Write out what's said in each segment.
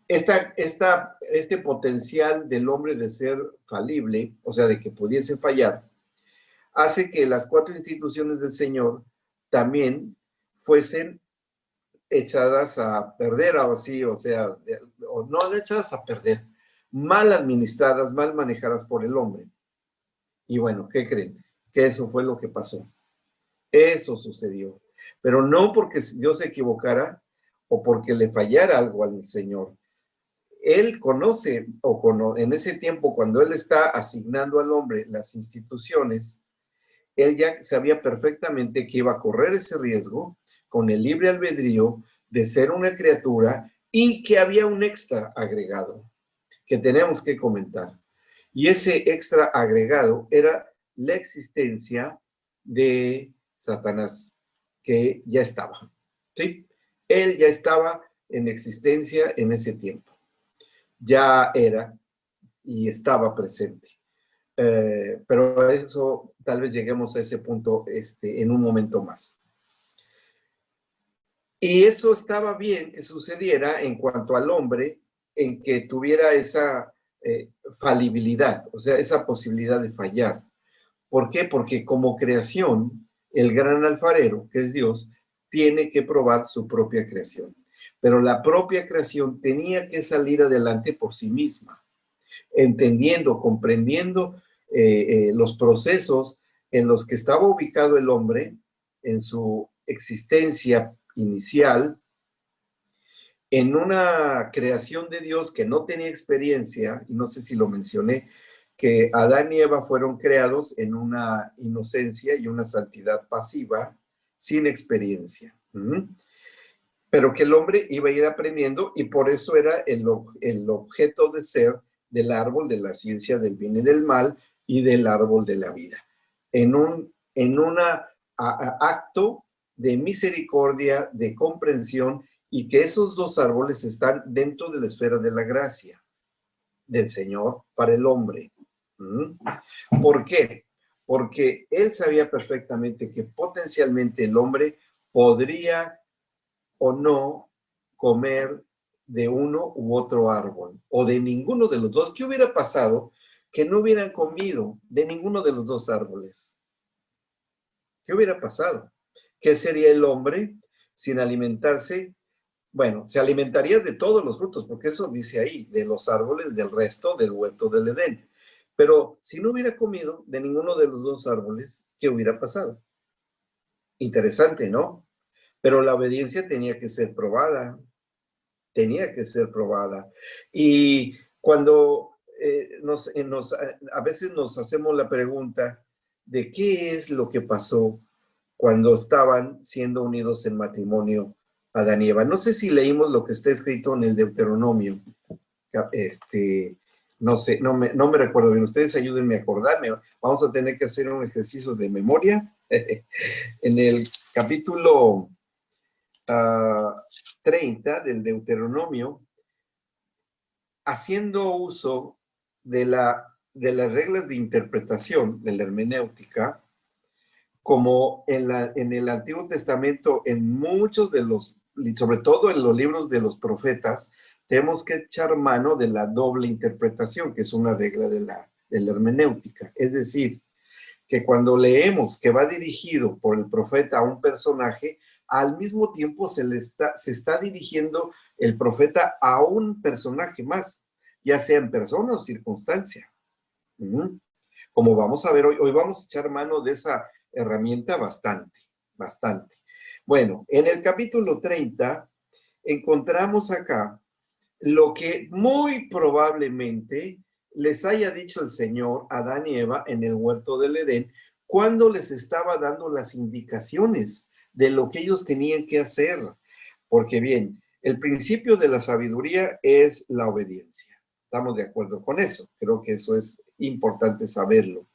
este potencial del hombre de ser falible, o sea, de que pudiese fallar, hace que las cuatro instituciones del Señor también fuesen echadas a perder, o así, o sea, o no echadas a perder, mal administradas, mal manejadas por el hombre. Y bueno, ¿qué creen? Que eso fue lo que pasó. Eso sucedió. Pero no porque Dios se equivocara o porque le fallara algo al Señor. Él conoce, en ese tiempo, cuando Él está asignando al hombre las instituciones, Él ya sabía perfectamente que iba a correr ese riesgo con el libre albedrío de ser una criatura y que había un extra agregado que tenemos que comentar. Y ese extra agregado era la existencia de Satanás, que ya estaba, ¿sí? Él ya estaba en existencia en ese tiempo. Ya era y estaba presente. Pero a eso tal vez lleguemos a ese punto en un momento más. Y eso estaba bien que sucediera en cuanto al hombre, en que tuviera esa falibilidad, o sea, esa posibilidad de fallar. ¿Por qué? Porque como creación, el gran alfarero, que es Dios, tiene que probar su propia creación. Pero la propia creación tenía que salir adelante por sí misma, entendiendo, comprendiendo los procesos en los que estaba ubicado el hombre en su existencia inicial, en una creación de Dios que no tenía experiencia, y no sé si lo mencioné, que Adán y Eva fueron creados en una inocencia y una santidad pasiva, sin experiencia. Pero que el hombre iba a ir aprendiendo y por eso era el objeto de ser del árbol de la ciencia del bien y del mal y del árbol de la vida. En un acto de misericordia, de comprensión, y que esos dos árboles están dentro de la esfera de la gracia del Señor para el hombre. ¿Por qué? Porque él sabía perfectamente que potencialmente el hombre podría o no comer de uno u otro árbol, o de ninguno de los dos. ¿Qué hubiera pasado que no hubieran comido de ninguno de los dos árboles? ¿Qué hubiera pasado? ¿Qué sería el hombre sin alimentarse? Bueno, se alimentaría de todos los frutos, porque eso dice ahí, de los árboles del resto del huerto del Edén. Pero si no hubiera comido de ninguno de los dos árboles, ¿qué hubiera pasado? Interesante, ¿no? Pero la obediencia tenía que ser probada. Tenía que ser probada. Y cuando a veces nos hacemos la pregunta de qué es lo que pasó cuando estaban siendo unidos en matrimonio Adán y Eva. No sé si leímos lo que está escrito en el Deuteronomio. No sé, no me recuerdo bien. Ustedes ayúdenme a acordarme. Vamos a tener que hacer un ejercicio de memoria. En el capítulo 30 del Deuteronomio, haciendo uso de las reglas de interpretación de la hermenéutica, como en el Antiguo Testamento, en muchos de los, sobre todo en los libros de los profetas, tenemos que echar mano de la doble interpretación, que es una regla de la hermenéutica. Es decir, que cuando leemos que va dirigido por el profeta a un personaje, al mismo tiempo se está dirigiendo el profeta a un personaje más, ya sea en persona o circunstancia. Como vamos a ver hoy vamos a echar mano de esa herramienta bastante. Bueno, en el capítulo 30 encontramos acá lo que muy probablemente les haya dicho el Señor a Adán y Eva en el huerto del Edén cuando les estaba dando las indicaciones de lo que ellos tenían que hacer. Porque bien, el principio de la sabiduría es la obediencia. Estamos de acuerdo con eso. Creo que eso es importante saberlo.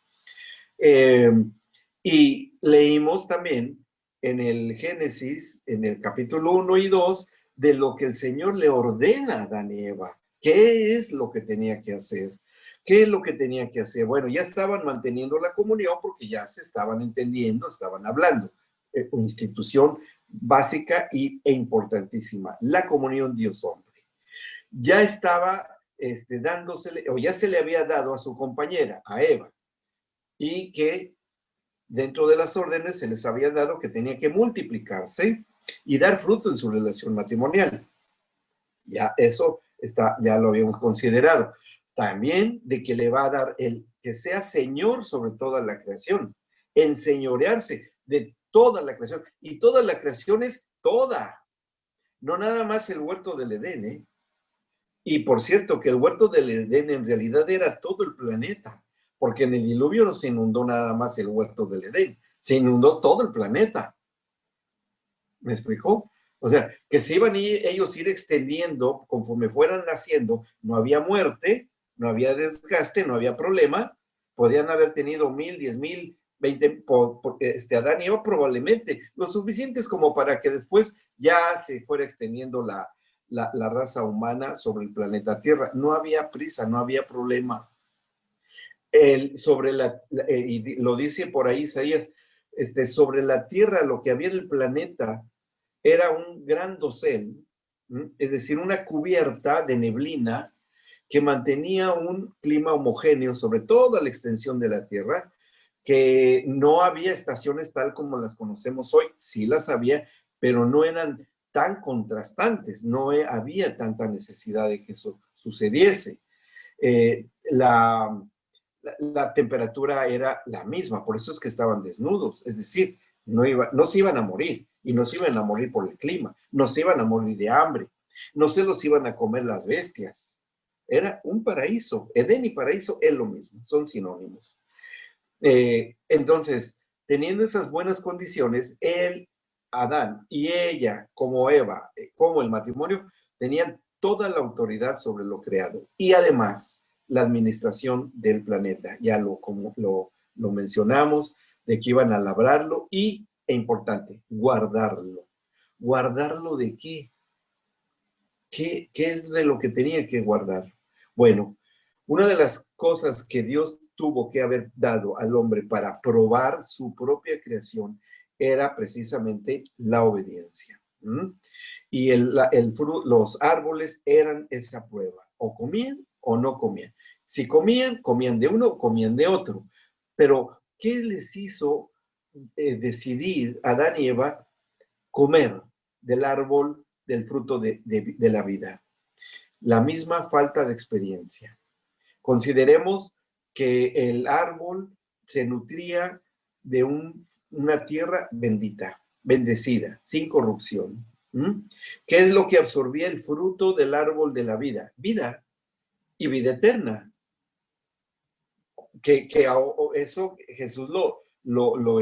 Y leímos también en el Génesis, en el capítulo 1 y 2, de lo que el Señor le ordena a Adán y Eva. ¿Qué es lo que tenía que hacer? ¿Qué es lo que tenía que hacer? Bueno, ya estaban manteniendo la comunión porque ya se estaban entendiendo, estaban hablando. Una institución básica e importantísima, la comunión Dios-hombre. ya estaba dándosele, o ya se le había dado a su compañera, a Eva, y que dentro de las órdenes se les había dado que tenía que multiplicarse y dar fruto en su relación matrimonial. Ya eso está, ya lo habíamos considerado. También de que le va a dar el que sea Señor sobre toda la creación, enseñorearse de toda la creación. Y toda la creación es toda, no nada más el huerto del Edén, ¿eh? Y por cierto, que el huerto del Edén en realidad era todo el planeta, porque en el diluvio no se inundó nada más el huerto del Edén, se inundó todo el planeta. ¿Me explicó? O sea, que se iban ellos ir extendiendo conforme fueran naciendo, no había muerte, no había desgaste, no había problema, podían haber tenido 1000, 10,000, 20, Adán y Eva probablemente, lo suficientes como para que después ya se fuera extendiendo la raza humana sobre el planeta Tierra. No había prisa, no había problema. Y lo dice por ahí Isaías, sobre la Tierra, lo que había en el planeta, era un gran dosel, es decir, una cubierta de neblina que mantenía un clima homogéneo sobre toda la extensión de la Tierra, que no había estaciones tal como las conocemos hoy, sí las había, pero no eran tan contrastantes, no había tanta necesidad de que eso sucediese. La temperatura era la misma, por eso es que estaban desnudos, es decir, no se iban a morir, y no se iban a morir por el clima, no se iban a morir de hambre, no se los iban a comer las bestias. Era un paraíso. Edén y paraíso es lo mismo, son sinónimos. Entonces, teniendo esas buenas condiciones, él, Adán y ella, como Eva, como el matrimonio, tenían toda la autoridad sobre lo creado y además la administración del planeta. Ya como lo mencionamos, de que iban a labrarlo y, e importante, guardarlo. ¿Guardarlo de qué? ¿Qué es de lo que tenía que guardar? Bueno, una de las cosas que Dios tuvo que haber dado al hombre para probar su propia creación era precisamente la obediencia. Y los árboles eran esa prueba. O comían o no comían. Si comían, comían de uno o comían de otro. Pero, ¿qué les hizo decidir a Adán y Eva comer del árbol del fruto de la vida? La misma falta de experiencia. Consideremos que el árbol se nutría de una tierra bendita, bendecida, sin corrupción. ¿Qué es lo que absorbía el fruto del árbol de la vida? Vida y vida eterna. Que eso Jesús lo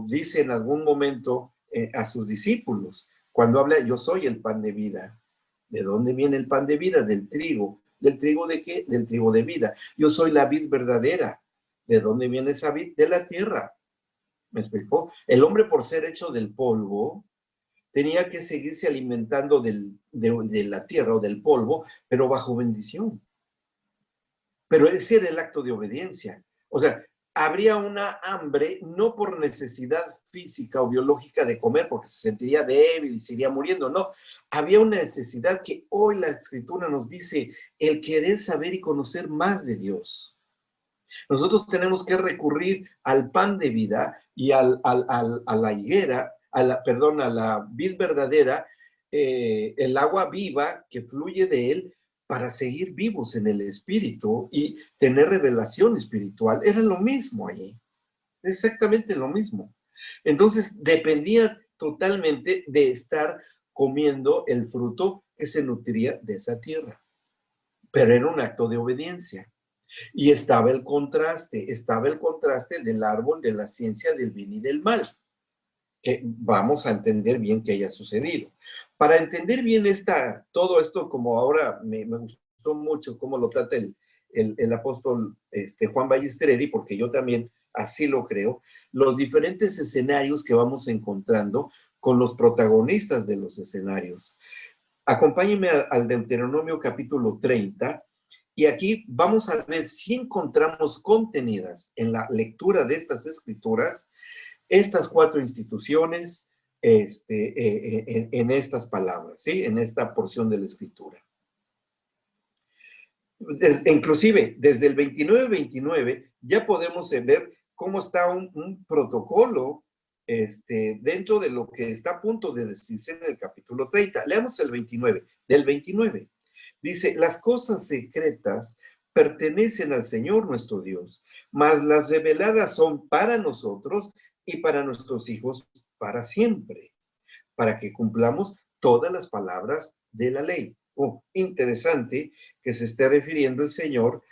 dice en algún momento a sus discípulos, cuando habla, yo soy el pan de vida. ¿De dónde viene el pan de vida? Del trigo. ¿Del trigo de qué? Del trigo de vida. Yo soy la vid verdadera. ¿De dónde viene esa vid? De la tierra. ¿Me explicó? El hombre, por ser hecho del polvo, tenía que seguirse alimentando de la tierra o del polvo, pero bajo bendición. Pero ese era el acto de obediencia. O sea, habría una hambre no por necesidad física o biológica de comer, porque se sentiría débil y se iría muriendo, no. Había una necesidad que hoy la Escritura nos dice, el querer saber y conocer más de Dios. Nosotros tenemos que recurrir al pan de vida y a la higuera, a la vid verdadera, el agua viva que fluye de él, para seguir vivos en el espíritu y tener revelación espiritual. Era lo mismo allí, exactamente lo mismo. Entonces dependía totalmente de estar comiendo el fruto que se nutría de esa tierra, pero era un acto de obediencia. Y estaba el contraste del árbol de la ciencia del bien y del mal, que vamos a entender bien que haya sucedido. Para entender bien todo esto, como ahora me gustó mucho cómo lo trata el apóstol Juan Ballesteros, porque yo también así lo creo, los diferentes escenarios que vamos encontrando con los protagonistas de los escenarios. Acompáñenme al Deuteronomio capítulo 30, y aquí vamos a ver si encontramos contenidas en la lectura de estas escrituras estas 4 instituciones en estas palabras, ¿sí? En esta porción de la escritura. Inclusive, desde el 29-29 ya podemos ver cómo está un protocolo dentro de lo que está a punto de decirse en el capítulo 30. Leamos el 29. Del 29. Dice, las cosas secretas pertenecen al Señor nuestro Dios, mas las reveladas son para nosotros y para nuestros hijos para siempre, para que cumplamos todas las palabras de la ley. Interesante que se esté refiriendo el Señor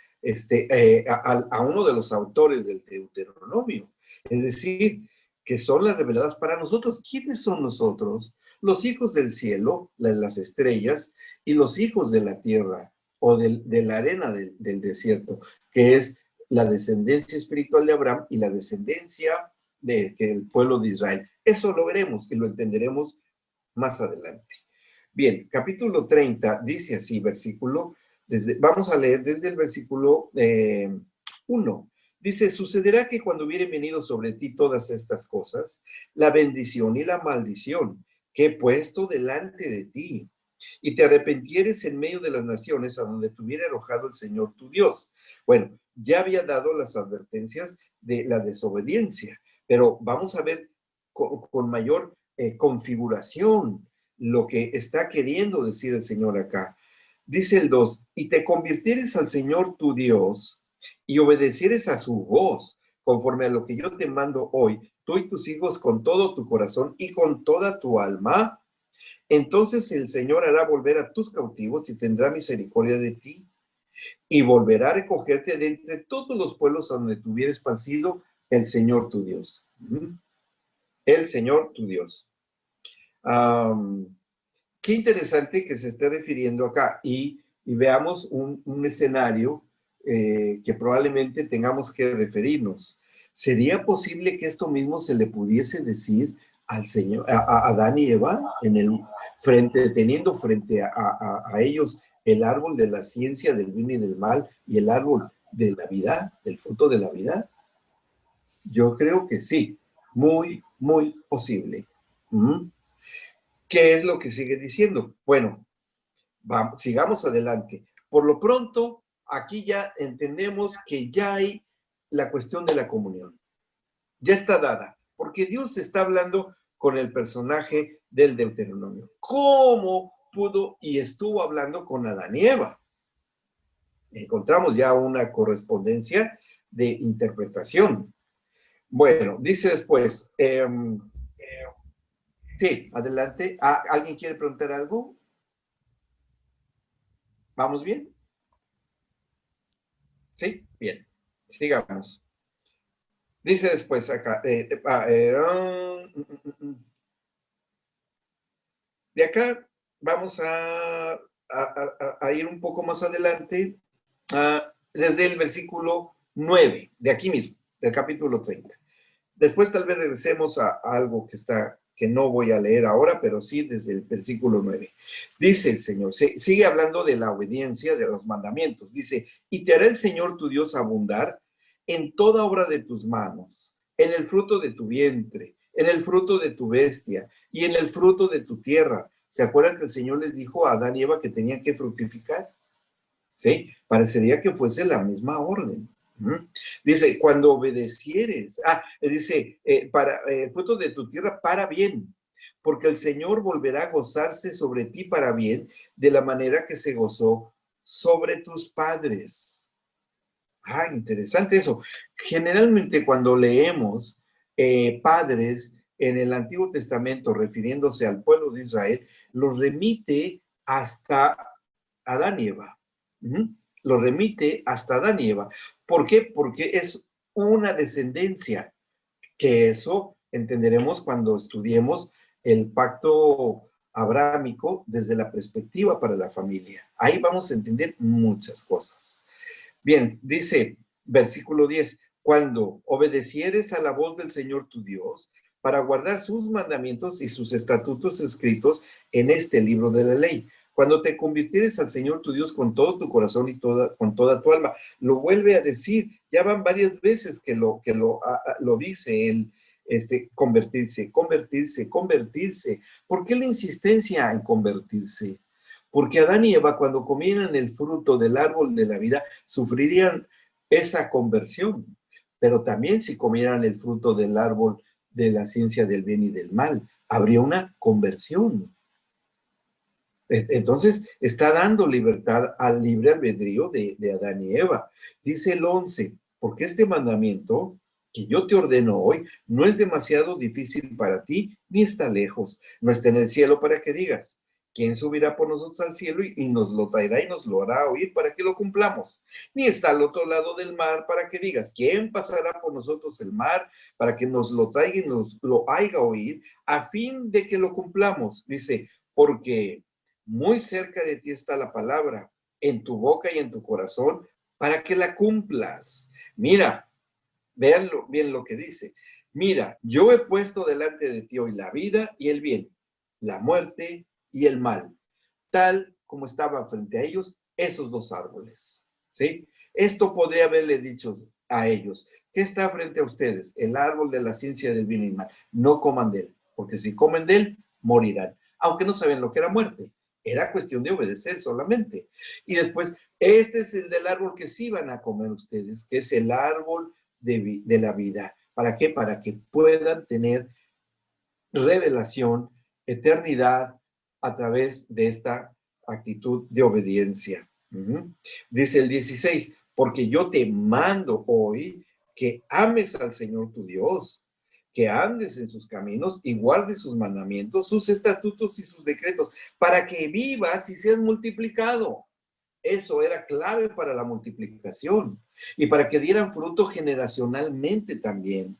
a uno de los autores del Deuteronomio. Es decir, que son las reveladas para nosotros. ¿Quiénes son nosotros? Los hijos del cielo, las estrellas, y los hijos de la tierra o de la arena del desierto, que es la descendencia espiritual de Abraham y la descendencia del pueblo de Israel. Eso lo veremos y lo entenderemos más adelante. Bien, capítulo 30 dice así, vamos a leer desde el versículo 1. Dice, sucederá que cuando hubieren venido sobre ti todas estas cosas, la bendición y la maldición que he puesto delante de ti, y te arrepentieres en medio de las naciones a donde te hubiera arrojado el Señor tu Dios. Bueno, ya había dado las advertencias de la desobediencia, pero vamos a ver con mayor configuración lo que está queriendo decir el Señor acá. Dice el 2, y te convirtieres al Señor tu Dios y obedecieres a su voz, conforme a lo que yo te mando hoy, tú y tus hijos con todo tu corazón y con toda tu alma, entonces el Señor hará volver a tus cautivos y tendrá misericordia de ti y volverá a recogerte de entre todos los pueblos a donde te hubiera esparcido el Señor tu Dios. El Señor tu Dios. Qué interesante que se esté refiriendo acá y veamos un escenario que probablemente tengamos que referirnos. ¿Sería posible que esto mismo se le pudiese decir al Señor, a Adán y Eva, teniendo frente a ellos el árbol de la ciencia del bien y del mal y el árbol de la vida, del fruto de la vida? Yo creo que sí, muy, muy posible. ¿Qué es lo que sigue diciendo? Bueno, sigamos adelante. Por lo pronto, aquí ya entendemos que ya hay la cuestión de la comunión. Ya está dada, porque Dios está hablando con el personaje del Deuteronomio. ¿Cómo pudo y estuvo hablando con Adán y Eva? Encontramos ya una correspondencia de interpretación. Bueno, dice después, sí, adelante. ¿Alguien quiere preguntar algo? ¿Vamos bien? ¿Sí? Bien. Sigamos. Dice después acá. De acá vamos a ir un poco más adelante, desde el versículo 9, de aquí mismo, del capítulo 30. Después tal vez regresemos a algo que no voy a leer ahora, pero sí desde el versículo 9. Dice el Señor, sigue hablando de la obediencia de los mandamientos. Dice, y te hará el Señor tu Dios abundar en toda obra de tus manos, en el fruto de tu vientre, en el fruto de tu bestia y en el fruto de tu tierra. ¿Se acuerdan que el Señor les dijo a Adán y Eva que tenían que fructificar? ¿Sí? Parecería que fuese la misma orden. Dice, cuando obedecieres, dice, para fruto de tu tierra para bien, porque el Señor volverá a gozarse sobre ti para bien, de la manera que se gozó sobre tus padres. Interesante eso. Generalmente cuando leemos padres en el Antiguo Testamento refiriéndose al pueblo de Israel, los remite hasta Adán y Eva. Lo remite hasta Adán y Eva. ¿Por qué? Porque es una descendencia, que eso entenderemos cuando estudiemos el pacto abrámico desde la perspectiva para la familia. Ahí vamos a entender muchas cosas. Bien, dice versículo 10, cuando obedecieres a la voz del Señor tu Dios, para guardar sus mandamientos y sus estatutos escritos en este libro de la ley. Cuando te convirtieres al Señor tu Dios con todo tu corazón y con toda tu alma. Lo vuelve a decir, ya van varias veces que lo dice él, convertirse. ¿Por qué la insistencia en convertirse? Porque Adán y Eva, cuando comieran el fruto del árbol de la vida, sufrirían esa conversión. Pero también si comieran el fruto del árbol de la ciencia del bien y del mal, habría una conversión. Entonces, está dando libertad al libre albedrío de Adán y Eva. Dice el 11, porque este mandamiento que yo te ordeno hoy no es demasiado difícil para ti, ni está lejos. No está en el cielo para que digas, ¿quién subirá por nosotros al cielo y nos lo traerá y nos lo hará oír para que lo cumplamos? Ni está al otro lado del mar para que digas, ¿quién pasará por nosotros el mar para que nos lo traiga y nos lo haga oír a fin de que lo cumplamos? Dice, porque muy cerca de ti está la palabra, en tu boca y en tu corazón, para que la cumplas. Mira, vean bien lo que dice. Mira, yo he puesto delante de ti hoy la vida y el bien, la muerte y el mal, tal como estaban frente a ellos esos dos árboles. ¿Sí? Esto podría haberle dicho a ellos, ¿qué está frente a ustedes? El árbol de la ciencia del bien y mal. No coman de él, porque si comen de él, morirán. Aunque no saben lo que era muerte. Era cuestión de obedecer solamente. Y después, este es el del árbol que sí van a comer ustedes, que es el árbol de la vida. ¿Para qué? Para que puedan tener revelación, eternidad a través de esta actitud de obediencia. Dice el 16, porque yo te mando hoy que ames al Señor tu Dios, que andes en sus caminos y guardes sus mandamientos, sus estatutos y sus decretos, para que vivas y seas multiplicado. Eso era clave para la multiplicación y para que dieran fruto generacionalmente también.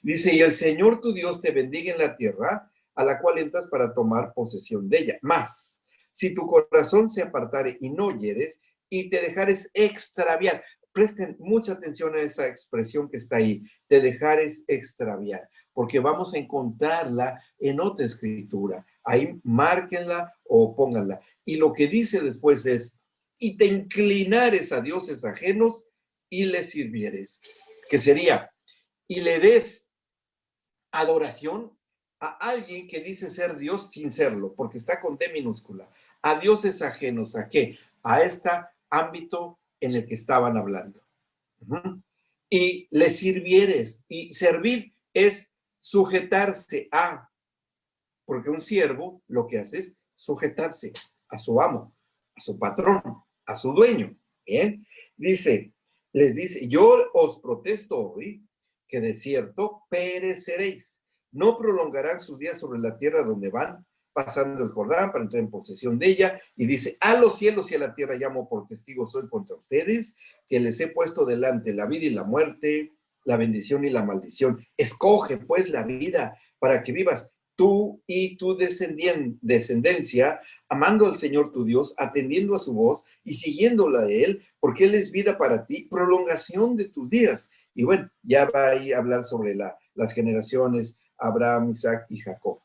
Dice, y el Señor tu Dios te bendiga en la tierra a la cual entras para tomar posesión de ella. Más, si tu corazón se apartare y no oyeres y te dejares extraviar. Presten mucha atención a esa expresión que está ahí, te dejares extraviar, porque vamos a encontrarla en otra escritura. Ahí márquenla o pónganla. Y lo que dice después es, y te inclinares a dioses ajenos y les sirvieres, que sería, y le des adoración a alguien que dice ser Dios sin serlo, porque está con D minúscula, a dioses ajenos. ¿A qué? A este ámbito en el que estaban hablando. Y le sirvieres, y servir es sujetarse a, porque un siervo lo que hace es sujetarse a su amo, a su patrón, a su dueño. Bien, les dice, yo os protesto hoy que de cierto pereceréis. No prolongarán sus días sobre la tierra donde van, pasando el Jordán para entrar en posesión de ella. Y dice, a los cielos y a la tierra llamo por testigos hoy contra ustedes, que les he puesto delante la vida y la muerte, la bendición y la maldición. Escoge pues la vida para que vivas tú y tu descendencia, amando al Señor tu Dios, atendiendo a su voz y siguiéndola a Él, porque Él es vida para ti, prolongación de tus días. Y bueno, ya va ahí a hablar sobre las generaciones, Abraham, Isaac y Jacob.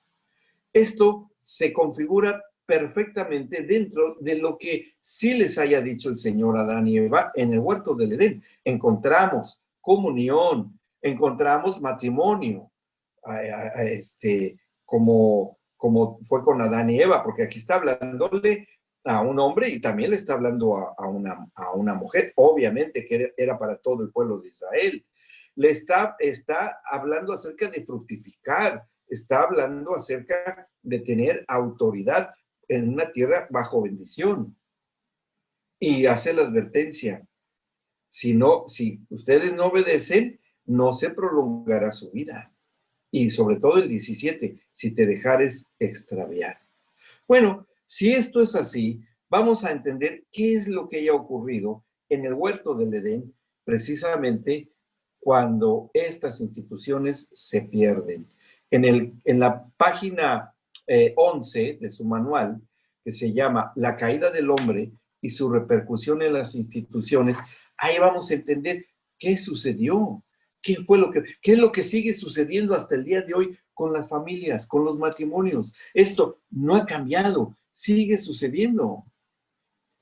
Esto se configura perfectamente dentro de lo que sí les haya dicho el Señor a Adán y Eva en el huerto del Edén. Encontramos comunión, encontramos matrimonio, como fue con Adán y Eva, porque aquí está hablándole a un hombre y también le está hablando a una mujer, obviamente que era para todo el pueblo de Israel. Le está hablando acerca de fructificar, está hablando acerca de tener autoridad en una tierra bajo bendición. Y hace la advertencia, si ustedes no obedecen, no se prolongará su vida. Y sobre todo el 17, si te dejares extraviar. Bueno, si esto es así, vamos a entender qué es lo que haya ocurrido en el huerto del Edén, precisamente cuando estas instituciones se pierden. En la página 11 de su manual, que se llama La caída del hombre y su repercusión en las instituciones, ahí vamos a entender qué sucedió. ¿Qué es lo que sigue sucediendo hasta el día de hoy con las familias, con los matrimonios? Esto no ha cambiado, sigue sucediendo.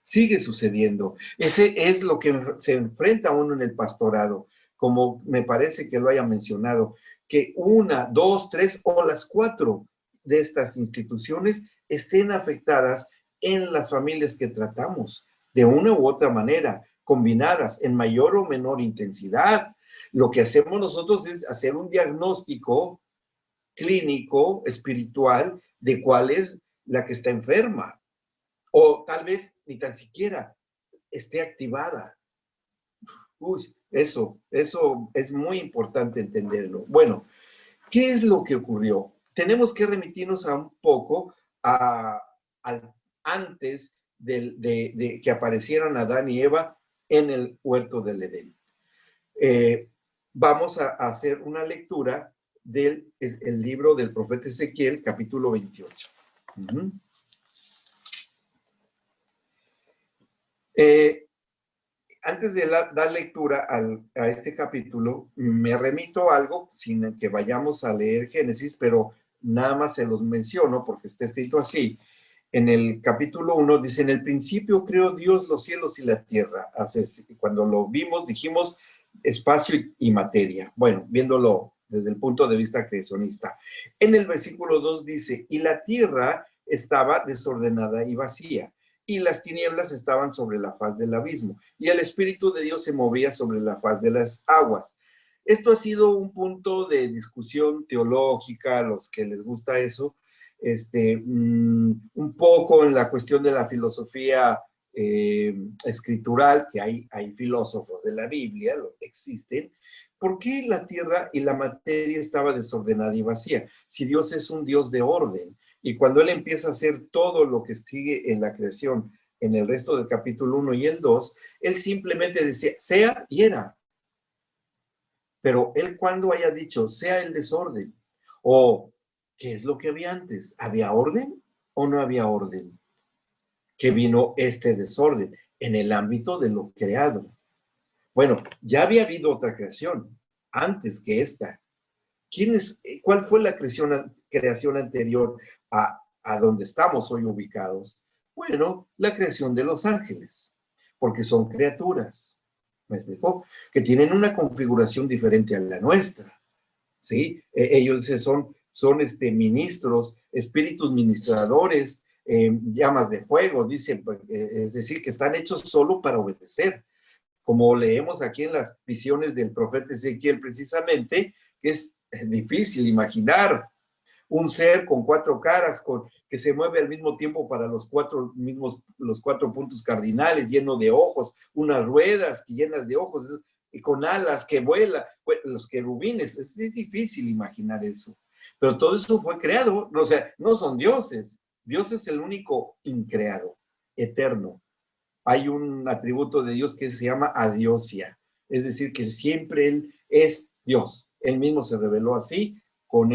Sigue sucediendo. Ese es lo que se enfrenta uno en el pastorado, como me parece que lo haya mencionado, que 1, 2, 3 o las 4 de estas instituciones estén afectadas en las familias que tratamos, de una u otra manera, combinadas en mayor o menor intensidad. Lo que hacemos nosotros es hacer un diagnóstico clínico, espiritual, de cuál es la que está enferma, o tal vez ni tan siquiera esté activada. Uy, eso es muy importante entenderlo. Bueno, ¿qué es lo que ocurrió? Tenemos que remitirnos a un poco antes de que aparecieran Adán y Eva en el huerto del Edén. Vamos a hacer una lectura del el libro del profeta Ezequiel, capítulo 28. Antes de dar lectura a este capítulo, me remito a algo sin que vayamos a leer Génesis, pero nada más se los menciono porque está escrito así. En el capítulo 1 dice, en el principio creó Dios los cielos y la tierra. Cuando lo vimos dijimos espacio y materia. Bueno, viéndolo desde el punto de vista creacionista. En el versículo 2 dice, y la tierra estaba desordenada y vacía, y las tinieblas estaban sobre la faz del abismo, y el Espíritu de Dios se movía sobre la faz de las aguas. Esto ha sido un punto de discusión teológica, a los que les gusta eso, un poco en la cuestión de la filosofía escritural, que hay filósofos de la Biblia, existen. ¿Por qué la tierra y la materia estaba desordenada y vacía? Si Dios es un Dios de orden, y cuando Él empieza a hacer todo lo que sigue en la creación, en el resto del capítulo 1 y el 2, Él simplemente decía, sea y era. Pero Él cuando haya dicho, sea el desorden, o ¿qué es lo que había antes? ¿Había orden o no había orden? Que vino este desorden en el ámbito de lo creado. Bueno, ya había habido otra creación antes que esta. ¿Cuál fue la creación anterior a donde estamos hoy ubicados? Bueno, la creación de los ángeles, porque son criaturas, ¿me explicó? Que tienen una configuración diferente a la nuestra, ¿sí? Ellos son ministros, espíritus ministradores, llamas de fuego, dice, es decir, que están hechos solo para obedecer. Como leemos aquí en las visiones del profeta Ezequiel precisamente, que es difícil imaginar un ser con cuatro caras, que se mueve al mismo tiempo para los cuatro puntos cardinales, lleno de ojos, unas ruedas llenas de ojos, y con alas que vuela, los querubines, es difícil imaginar eso. Pero todo eso fue creado, o sea, no son dioses. Dios es el único increado, eterno. Hay un atributo de Dios que se llama adiosia, es decir, que siempre Él es Dios. Él mismo se reveló así con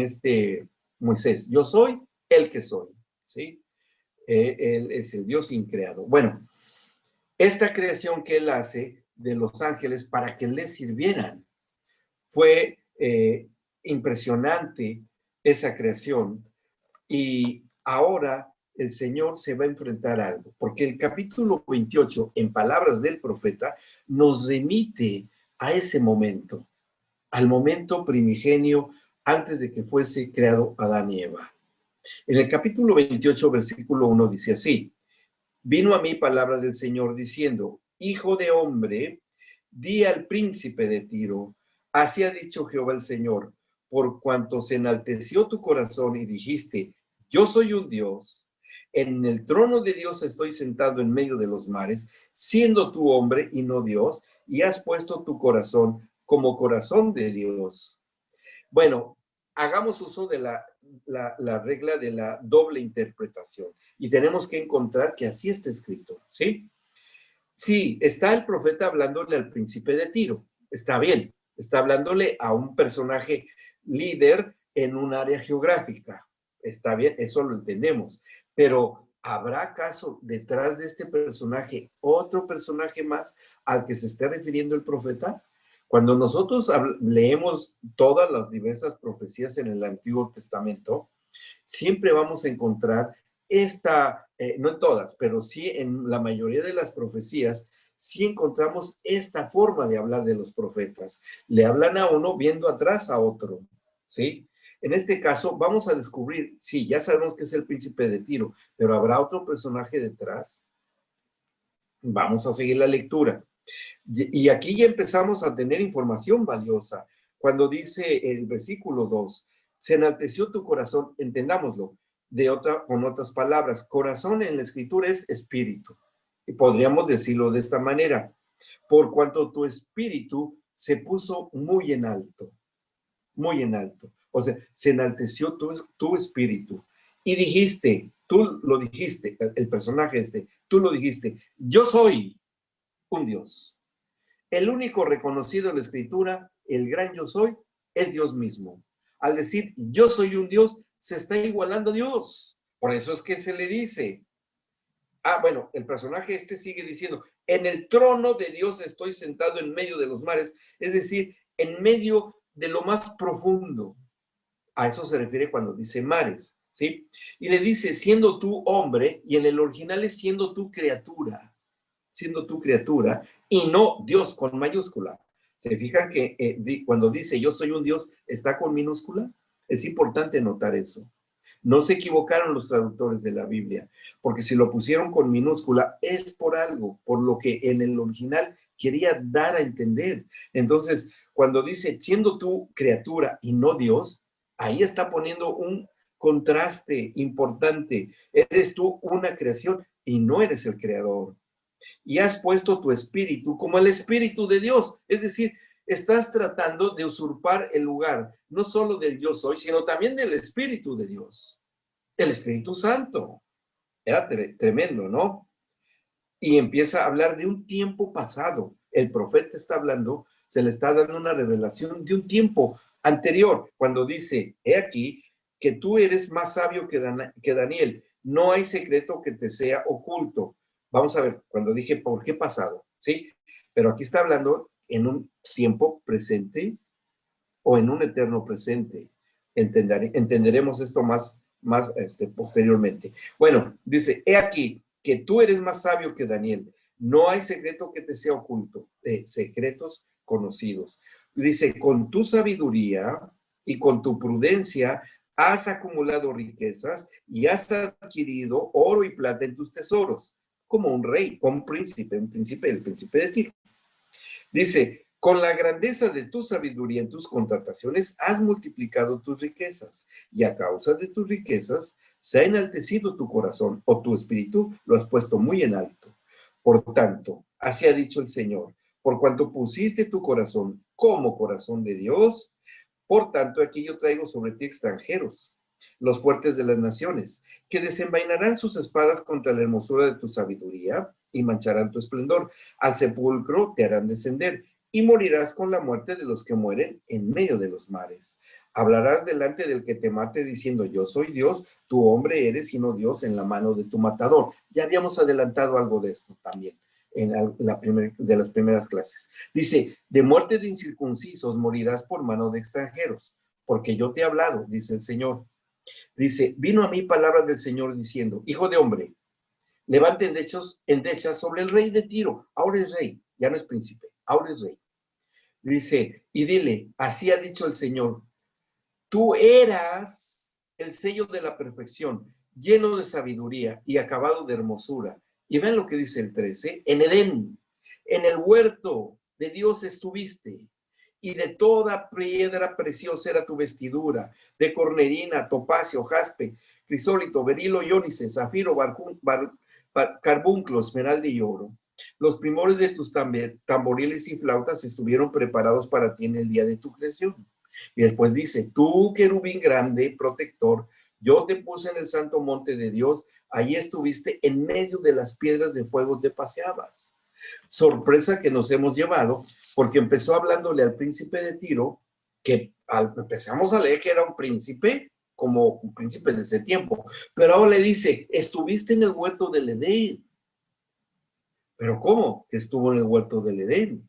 Moisés. Yo soy el que soy, ¿sí? Él es el Dios increado. Bueno, esta creación que Él hace de los ángeles para que les sirvieran fue impresionante esa creación, y ahora el Señor se va a enfrentar a algo, porque el capítulo 28, en palabras del profeta, nos remite a ese momento, al momento primigenio antes de que fuese creado Adán y Eva. En el capítulo 28, versículo 1 dice así, vino a mí palabra del Señor diciendo, hijo de hombre, di al príncipe de Tiro, así ha dicho Jehová el Señor, por cuanto se enalteció tu corazón y dijiste, yo soy un Dios, en el trono de Dios estoy sentado en medio de los mares, siendo tú hombre y no Dios, y has puesto tu corazón como corazón de Dios. Bueno, hagamos uso de la regla de la doble interpretación, y tenemos que encontrar que así está escrito, ¿sí? Sí, está el profeta hablándole al príncipe de Tiro, está bien, está hablándole a un personaje líder en un área geográfica, está bien, eso lo entendemos, pero ¿habrá acaso detrás de este personaje otro personaje más al que se esté refiriendo el profeta? Cuando nosotros leemos todas las diversas profecías en el Antiguo Testamento, siempre vamos a encontrar no en todas, pero sí en la mayoría de las profecías, sí encontramos esta forma de hablar de los profetas. Le hablan a uno viendo atrás a otro, ¿sí? En este caso, vamos a descubrir, sí, ya sabemos que es el príncipe de Tiro, pero ¿habrá otro personaje detrás? Vamos a seguir la lectura. Y aquí ya empezamos a tener información valiosa. Cuando dice el versículo 2, se enalteció tu corazón, entendámoslo, con otras palabras, corazón en la escritura es espíritu. Y podríamos decirlo de esta manera, por cuanto tu espíritu se puso muy en alto, muy en alto. O sea, se enalteció tu espíritu. Y dijiste, tú lo dijiste, el personaje tú lo dijiste, yo soy un Dios. El único reconocido en la escritura, el gran yo soy, es Dios mismo. Al decir yo soy un Dios, se está igualando a Dios. Por eso es que se le dice, bueno, el personaje sigue diciendo, en el trono de Dios estoy sentado en medio de los mares, es decir, en medio de lo más profundo. A eso se refiere cuando dice mares, ¿sí? Y le dice, siendo tú hombre, y en el original es siendo tú criatura, y no Dios con mayúscula. ¿Se fijan que cuando dice yo soy un Dios, está con minúscula? Es importante notar eso. No se equivocaron los traductores de la Biblia, porque si lo pusieron con minúscula es por algo, por lo que en el original quería dar a entender. Entonces, cuando dice, siendo tú criatura y no Dios, ahí está poniendo un contraste importante. Eres tú una creación y no eres el creador. Y has puesto tu espíritu como el espíritu de Dios. Es decir, estás tratando de usurpar el lugar, no solo del yo soy, sino también del espíritu de Dios, el Espíritu Santo. Era tremendo, ¿no? Y empieza a hablar de un tiempo pasado. El profeta está hablando, se le está dando una revelación de un tiempo anterior, cuando dice, he aquí, que tú eres más sabio que Daniel. No hay secreto que te sea oculto. Vamos a ver, cuando dije, ¿por qué pasado? ¿Sí? Pero aquí está hablando en un tiempo presente o en un eterno presente. Entenderemos esto más posteriormente. Bueno, dice, he aquí que tú eres más sabio que Daniel. No hay secreto que te sea oculto, secretos conocidos. Dice, con tu sabiduría y con tu prudencia has acumulado riquezas y has adquirido oro y plata en tus tesoros, como un rey, como un príncipe, el príncipe de Tiro. Dice, con la grandeza de tu sabiduría en tus contrataciones has multiplicado tus riquezas, y a causa de tus riquezas se ha enaltecido tu corazón, o tu espíritu lo has puesto muy en alto. Por tanto, así ha dicho el Señor, por cuanto pusiste tu corazón como corazón de Dios, por tanto aquí yo traigo sobre ti extranjeros, los fuertes de las naciones, que desenvainarán sus espadas contra la hermosura de tu sabiduría y mancharán tu esplendor. Al sepulcro te harán descender y morirás con la muerte de los que mueren en medio de los mares. Hablarás delante del que te mate diciendo, yo soy Dios, tu hombre eres, sino Dios en la mano de tu matador. Ya habíamos adelantado algo de esto también de las primeras clases. Dice, de muerte de incircuncisos morirás por mano de extranjeros, porque yo te he hablado, dice el Señor. Dice, vino a mí palabra del Señor diciendo, hijo de hombre, levante endechas sobre el rey de Tiro. Ahora es rey, ya no es príncipe, ahora es rey. Dice, y dile, así ha dicho el Señor, tú eras el sello de la perfección, lleno de sabiduría y acabado de hermosura. Y vean lo que dice el 13, en Edén, en el huerto de Dios estuviste, y de toda piedra preciosa era tu vestidura, de cornerina, topacio, jaspe, crisólito, berilo y ónice, zafiro, carbunclo, esmeralda y oro. Los primores de tus tamboriles y flautas estuvieron preparados para ti en el día de tu creación. Y después dice, tú, querubín grande, protector, yo te puse en el santo monte de Dios, ahí estuviste en medio de las piedras de fuego, te paseabas. Sorpresa que nos hemos llevado, porque empezó hablándole al príncipe de Tiro, que empezamos a leer que era un príncipe, como un príncipe de ese tiempo, pero ahora le dice, estuviste en el huerto del Edén. ¿Pero cómo? Que estuvo en el huerto del Edén.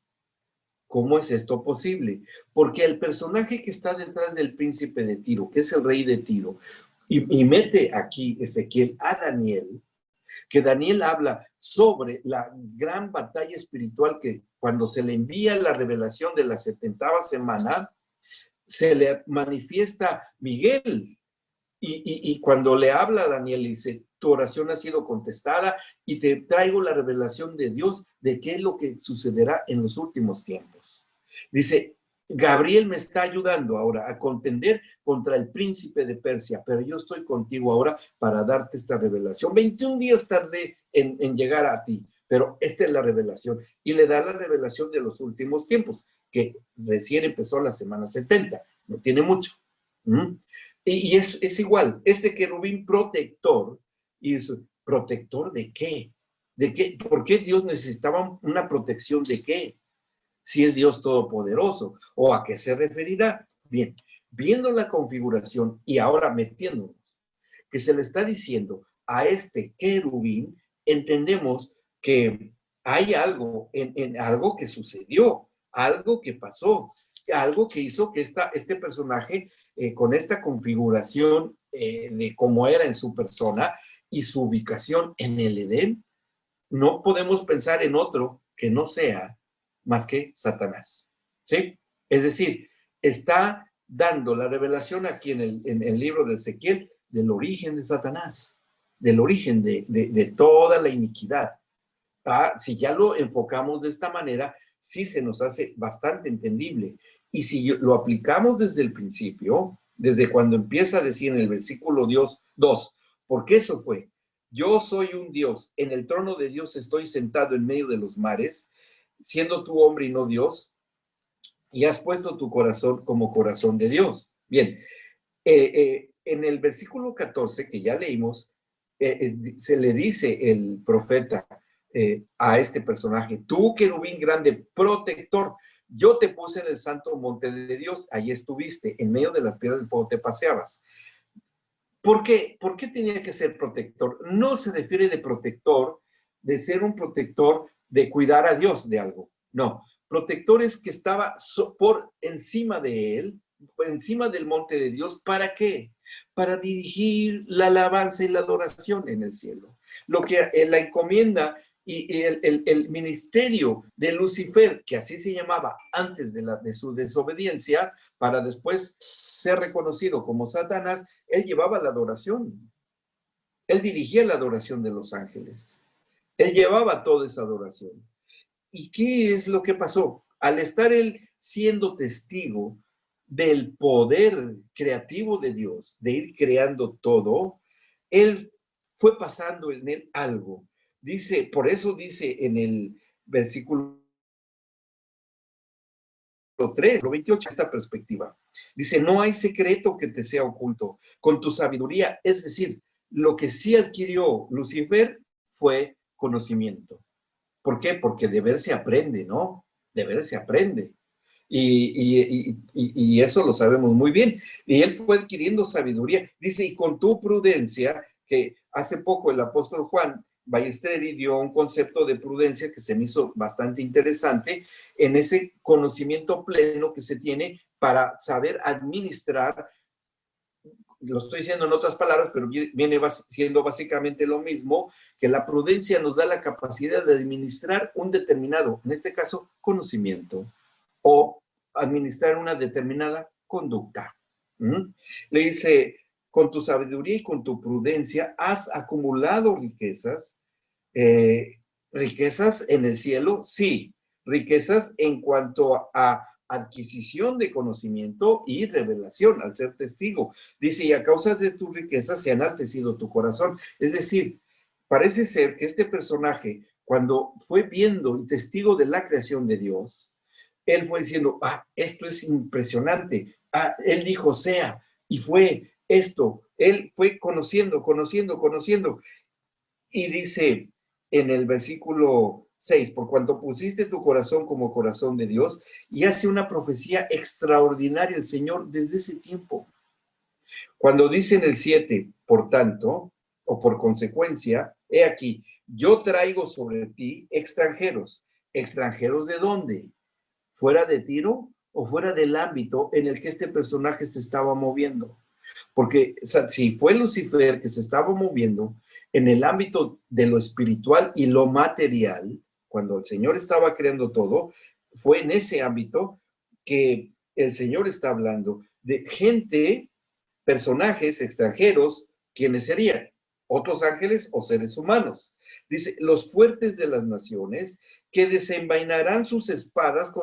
¿Cómo es esto posible? Porque el personaje que está detrás del príncipe de Tiro, que es el rey de Tiro, y mete aquí Ezequiel a Daniel, que Daniel habla sobre la gran batalla espiritual que cuando se le envía la revelación de la 70ª semana, se le manifiesta Miguel. Y cuando le habla a Daniel, le dice, tu oración ha sido contestada y te traigo la revelación de Dios de qué es lo que sucederá en los últimos tiempos. Dice, Gabriel me está ayudando ahora a contender contra el príncipe de Persia, pero yo estoy contigo ahora para darte esta revelación. 21 días tardé en llegar a ti, pero esta es la revelación. Y le da la revelación de los últimos tiempos, que recién empezó la semana 70, no tiene mucho. Y es igual, este querubín protector, y es, ¿protector de qué? ¿De qué? ¿Por qué Dios necesitaba una protección de qué? Si es Dios todopoderoso, ¿o a qué se referirá? Bien, viendo la configuración y ahora metiéndonos, que se le está diciendo a este querubín, entendemos que hay algo, algo que sucedió, algo que pasó, algo que hizo que este personaje, con esta configuración de cómo era en su persona y su ubicación en el Edén, no podemos pensar en otro que no sea más que Satanás. ¿Sí? Es decir, está dando la revelación aquí en el libro de Ezequiel del origen de Satanás, del origen de toda la iniquidad. Si ya lo enfocamos de esta manera, sí se nos hace bastante entendible. Y si lo aplicamos desde el principio, desde cuando empieza a decir en el versículo 2, porque eso fue, yo soy un Dios, en el trono de Dios estoy sentado en medio de los mares, siendo tú hombre y no Dios, y has puesto tu corazón como corazón de Dios. Bien, en el versículo 14 que ya leímos, se le dice el profeta a este personaje, tú querubín grande, protector, yo te puse en el santo monte de Dios, allí estuviste, en medio de las piedras del fuego te paseabas. ¿Por qué? ¿Por qué tenía que ser protector? No se refiere de protector, de ser un protector, de cuidar a Dios de algo. No, protector es que estaba por encima de él, por encima del monte de Dios. ¿Para qué? Para dirigir la alabanza y la adoración en el cielo. Lo que la encomienda y el ministerio de Lucifer, que así se llamaba antes de su desobediencia, para después ser reconocido como Satanás, él llevaba la adoración. Él dirigía la adoración de los ángeles. Él llevaba toda esa adoración. ¿Y qué es lo que pasó? Al estar él siendo testigo del poder creativo de Dios, de ir creando todo, él fue pasando en él algo. Dice, por eso dice en el versículo 3, lo 28, esta perspectiva. Dice, no hay secreto que te sea oculto. Con tu sabiduría, es decir, lo que sí adquirió Lucifer fue conocimiento. ¿Por qué? Porque de ver se aprende, ¿no? De ver se aprende. Y eso lo sabemos muy bien. Y él fue adquiriendo sabiduría. Dice, y con tu prudencia, que hace poco el apóstol Juan Ballesteri dio un concepto de prudencia que se me hizo bastante interesante en ese conocimiento pleno que se tiene para saber administrar, lo estoy diciendo en otras palabras, pero viene siendo básicamente lo mismo, que la prudencia nos da la capacidad de administrar un determinado, en este caso, conocimiento, o administrar una determinada conducta. Le dice, con tu sabiduría y con tu prudencia has acumulado riquezas, riquezas en el cielo, sí, riquezas en cuanto a adquisición de conocimiento y revelación al ser testigo. Dice, y a causa de tus riquezas se ha enaltecido tu corazón. Es decir, parece ser que este personaje, cuando fue viendo y testigo de la creación de Dios, él fue diciendo, esto es impresionante. Él dijo, sea, y fue esto. Él fue conociendo. Y dice en el versículo 6, por cuanto pusiste tu corazón como corazón de Dios, y hace una profecía extraordinaria el Señor desde ese tiempo. Cuando dice en el 7, por tanto, o por consecuencia, he aquí, yo traigo sobre ti extranjeros. ¿Extranjeros de dónde? ¿Fuera de Tiro o fuera del ámbito en el que este personaje se estaba moviendo? Porque si fue Lucifer que se estaba moviendo en el ámbito de lo espiritual y lo material, cuando el Señor estaba creando todo, fue en ese ámbito que el Señor está hablando de gente, personajes extranjeros, ¿quiénes serían? Otros ángeles o seres humanos. Dice, los fuertes de las naciones que desenvainarán sus espadas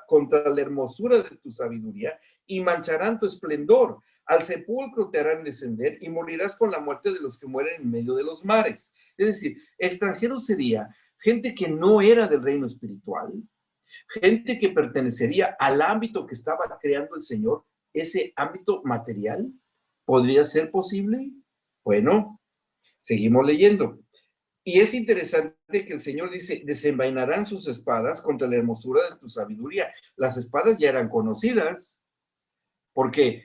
contra la hermosura de tu sabiduría y mancharán tu esplendor. Al sepulcro te harán descender y morirás con la muerte de los que mueren en medio de los mares. Es decir, extranjero sería gente que no era del reino espiritual, gente que pertenecería al ámbito que estaba creando el Señor, ese ámbito material. ¿Podría ser posible? Bueno, seguimos leyendo. Y es interesante que el Señor dice, desenvainarán sus espadas contra la hermosura de tu sabiduría. Las espadas ya eran conocidas, porque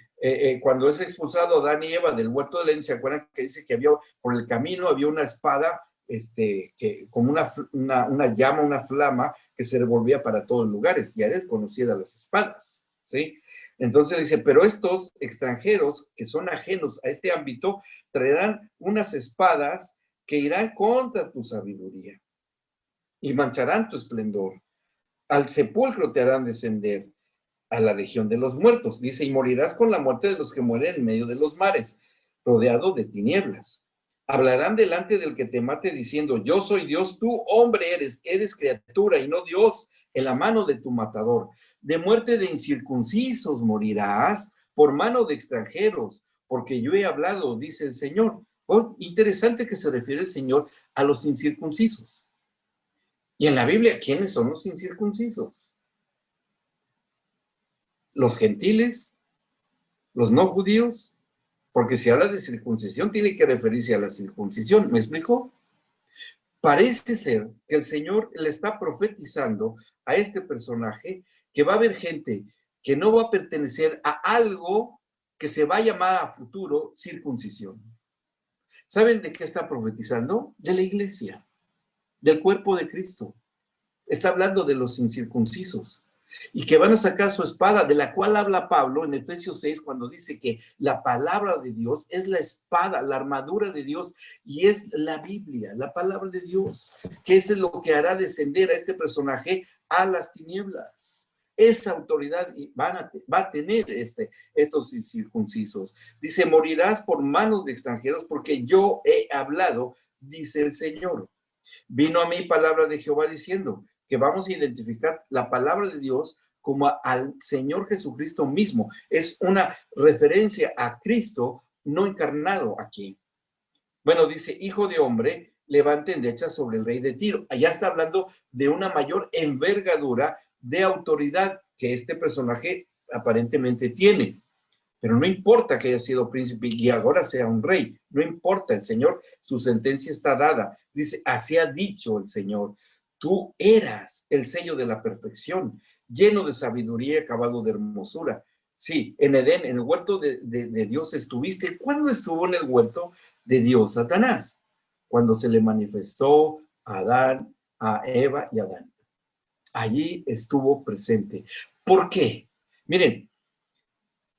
cuando es expulsado Adán y Eva del huerto del Edén, ¿se acuerdan que dice que había por el camino había una espada, que como una llama, una flama que se revolvía para todos los lugares? Ya él conocía las espadas, ¿sí? Entonces dice, pero estos extranjeros que son ajenos a este ámbito traerán unas espadas que irán contra tu sabiduría y mancharán tu esplendor. Al sepulcro te harán descender, a la región de los muertos. Dice, y morirás con la muerte de los que mueren en medio de los mares, rodeado de tinieblas. Hablarán delante del que te mate diciendo, yo soy Dios, tú hombre eres criatura y no Dios, en la mano de tu matador. De muerte de incircuncisos morirás por mano de extranjeros, porque yo he hablado, dice el Señor. Oh, interesante que se refiere el Señor a los incircuncisos. Y en la Biblia, ¿quiénes son los incircuncisos? Los gentiles, los no judíos, porque si habla de circuncisión tiene que referirse a la circuncisión. ¿Me explico? Parece ser que el Señor le está profetizando a este personaje que va a haber gente que no va a pertenecer a algo que se va a llamar a futuro circuncisión. ¿Saben de qué está profetizando? De la iglesia, del cuerpo de Cristo. Está hablando de los incircuncisos y que van a sacar su espada, de la cual habla Pablo en Efesios 6 cuando dice que la palabra de Dios es la espada, la armadura de Dios, y es la Biblia, la palabra de Dios, que es lo que hará descender a este personaje a las tinieblas. Esa autoridad va a tener estos incircuncisos. Dice, morirás por manos de extranjeros porque yo he hablado, dice el Señor. Vino a mí palabra de Jehová diciendo que vamos a identificar la palabra de Dios como al Señor Jesucristo mismo. Es una referencia a Cristo no encarnado aquí. Bueno, dice, hijo de hombre, levanta endechas sobre el rey de Tiro. Allá está hablando de una mayor envergadura de autoridad que este personaje aparentemente tiene. Pero no importa que haya sido príncipe y ahora sea un rey, no importa, el Señor, su sentencia está dada. Dice, así ha dicho el Señor, tú eras el sello de la perfección, lleno de sabiduría y acabado de hermosura. Sí, en Edén, en el huerto de Dios estuviste. ¿Cuándo estuvo en el huerto de Dios Satanás? Cuando se le manifestó a Adán, a Eva y a Adán. Allí estuvo presente. ¿Por qué? Miren,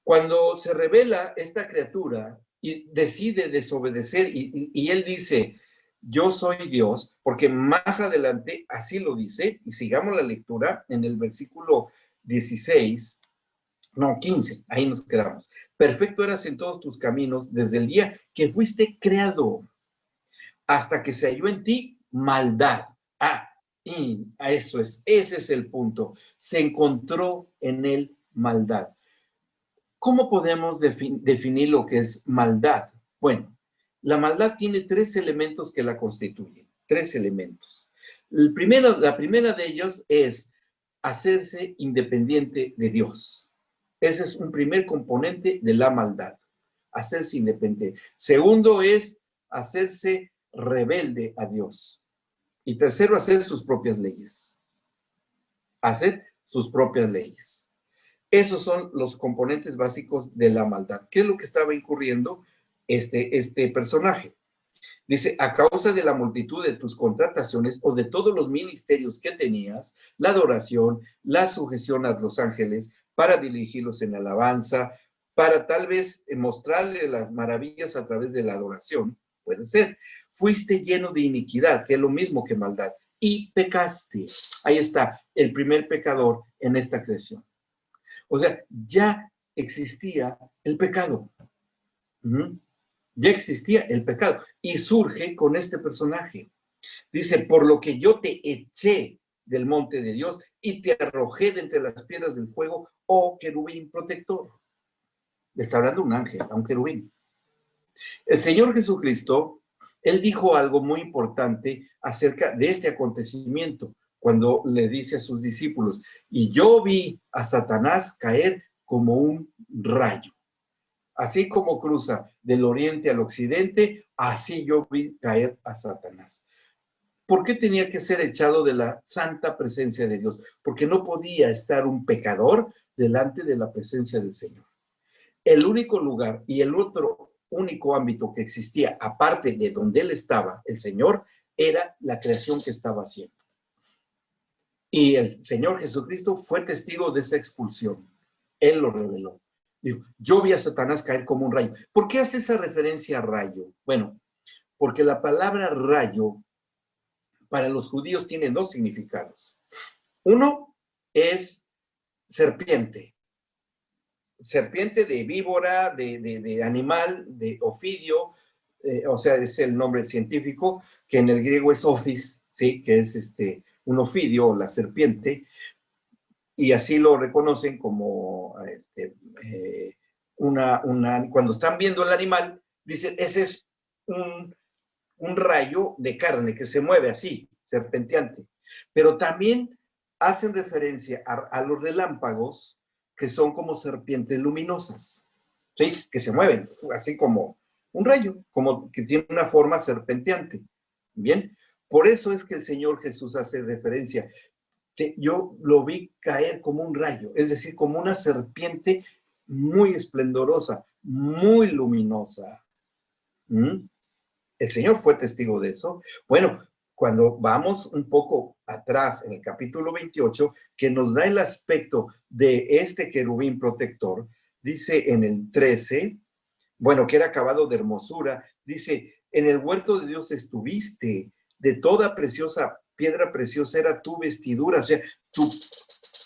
cuando se revela esta criatura y decide desobedecer y él dice, yo soy Dios, porque más adelante así lo dice, y sigamos la lectura en el versículo 16, no, 15, ahí nos quedamos. Perfecto eras en todos tus caminos desde el día que fuiste creado, hasta que se halló en ti maldad. Y eso es, ese es el punto. Se encontró en él maldad. ¿Cómo podemos definir lo que es maldad? Bueno, la maldad tiene tres elementos que la constituyen, tres elementos. La primera de ellos es hacerse independiente de Dios. Ese es un primer componente de la maldad, hacerse independiente. Segundo es hacerse rebelde a Dios. Y tercero, hacer sus propias leyes. Hacer sus propias leyes. Esos son los componentes básicos de la maldad. ¿Qué es lo que estaba incurriendo este personaje? Dice, a causa de la multitud de tus contrataciones o de todos los ministerios que tenías, la adoración, la sujeción a los ángeles, para dirigirlos en alabanza, para tal vez mostrarle las maravillas a través de la adoración, puede ser. Fuiste lleno de iniquidad, que es lo mismo que maldad, y pecaste. Ahí está, el primer pecador en esta creación. O sea, ya existía el pecado. Ya existía el pecado. Y surge con este personaje. Dice, por lo que yo te eché del monte de Dios y te arrojé de entre las piedras del fuego, oh querubín protector. Le está hablando un ángel, a un querubín. El Señor Jesucristo, él dijo algo muy importante acerca de este acontecimiento, cuando le dice a sus discípulos, y yo vi a Satanás caer como un rayo. Así como cruza del oriente al occidente, así yo vi caer a Satanás. ¿Por qué tenía que ser echado de la santa presencia de Dios? Porque no podía estar un pecador delante de la presencia del Señor. El único lugar y el otro único ámbito que existía, aparte de donde él estaba, el Señor, era la creación que estaba haciendo. Y el Señor Jesucristo fue testigo de esa expulsión. Él lo reveló. Dijo, yo vi a Satanás caer como un rayo. ¿Por qué hace esa referencia a rayo? Bueno, porque la palabra rayo para los judíos tiene dos significados. Uno es serpiente. Serpiente de víbora, de animal, de ofidio, o sea, es el nombre científico, que en el griego es ophis, ¿sí? Que es un ofidio, la serpiente, y así lo reconocen como cuando están viendo el animal, dicen, ese es un rayo de carne que se mueve así, serpenteante. Pero también hacen referencia a los relámpagos, que son como serpientes luminosas, ¿sí? Que se mueven así como un rayo, como que tiene una forma serpenteante. Bien, por eso es que el Señor Jesús hace referencia. Yo lo vi caer como un rayo, es decir, como una serpiente muy esplendorosa, muy luminosa. El Señor fue testigo de eso. Bueno, cuando vamos un poco atrás en el capítulo 28, que nos da el aspecto de este querubín protector, dice en el 13, bueno, que era acabado de hermosura, dice, en el huerto de Dios estuviste, de toda preciosa, piedra preciosa era tu vestidura, o sea,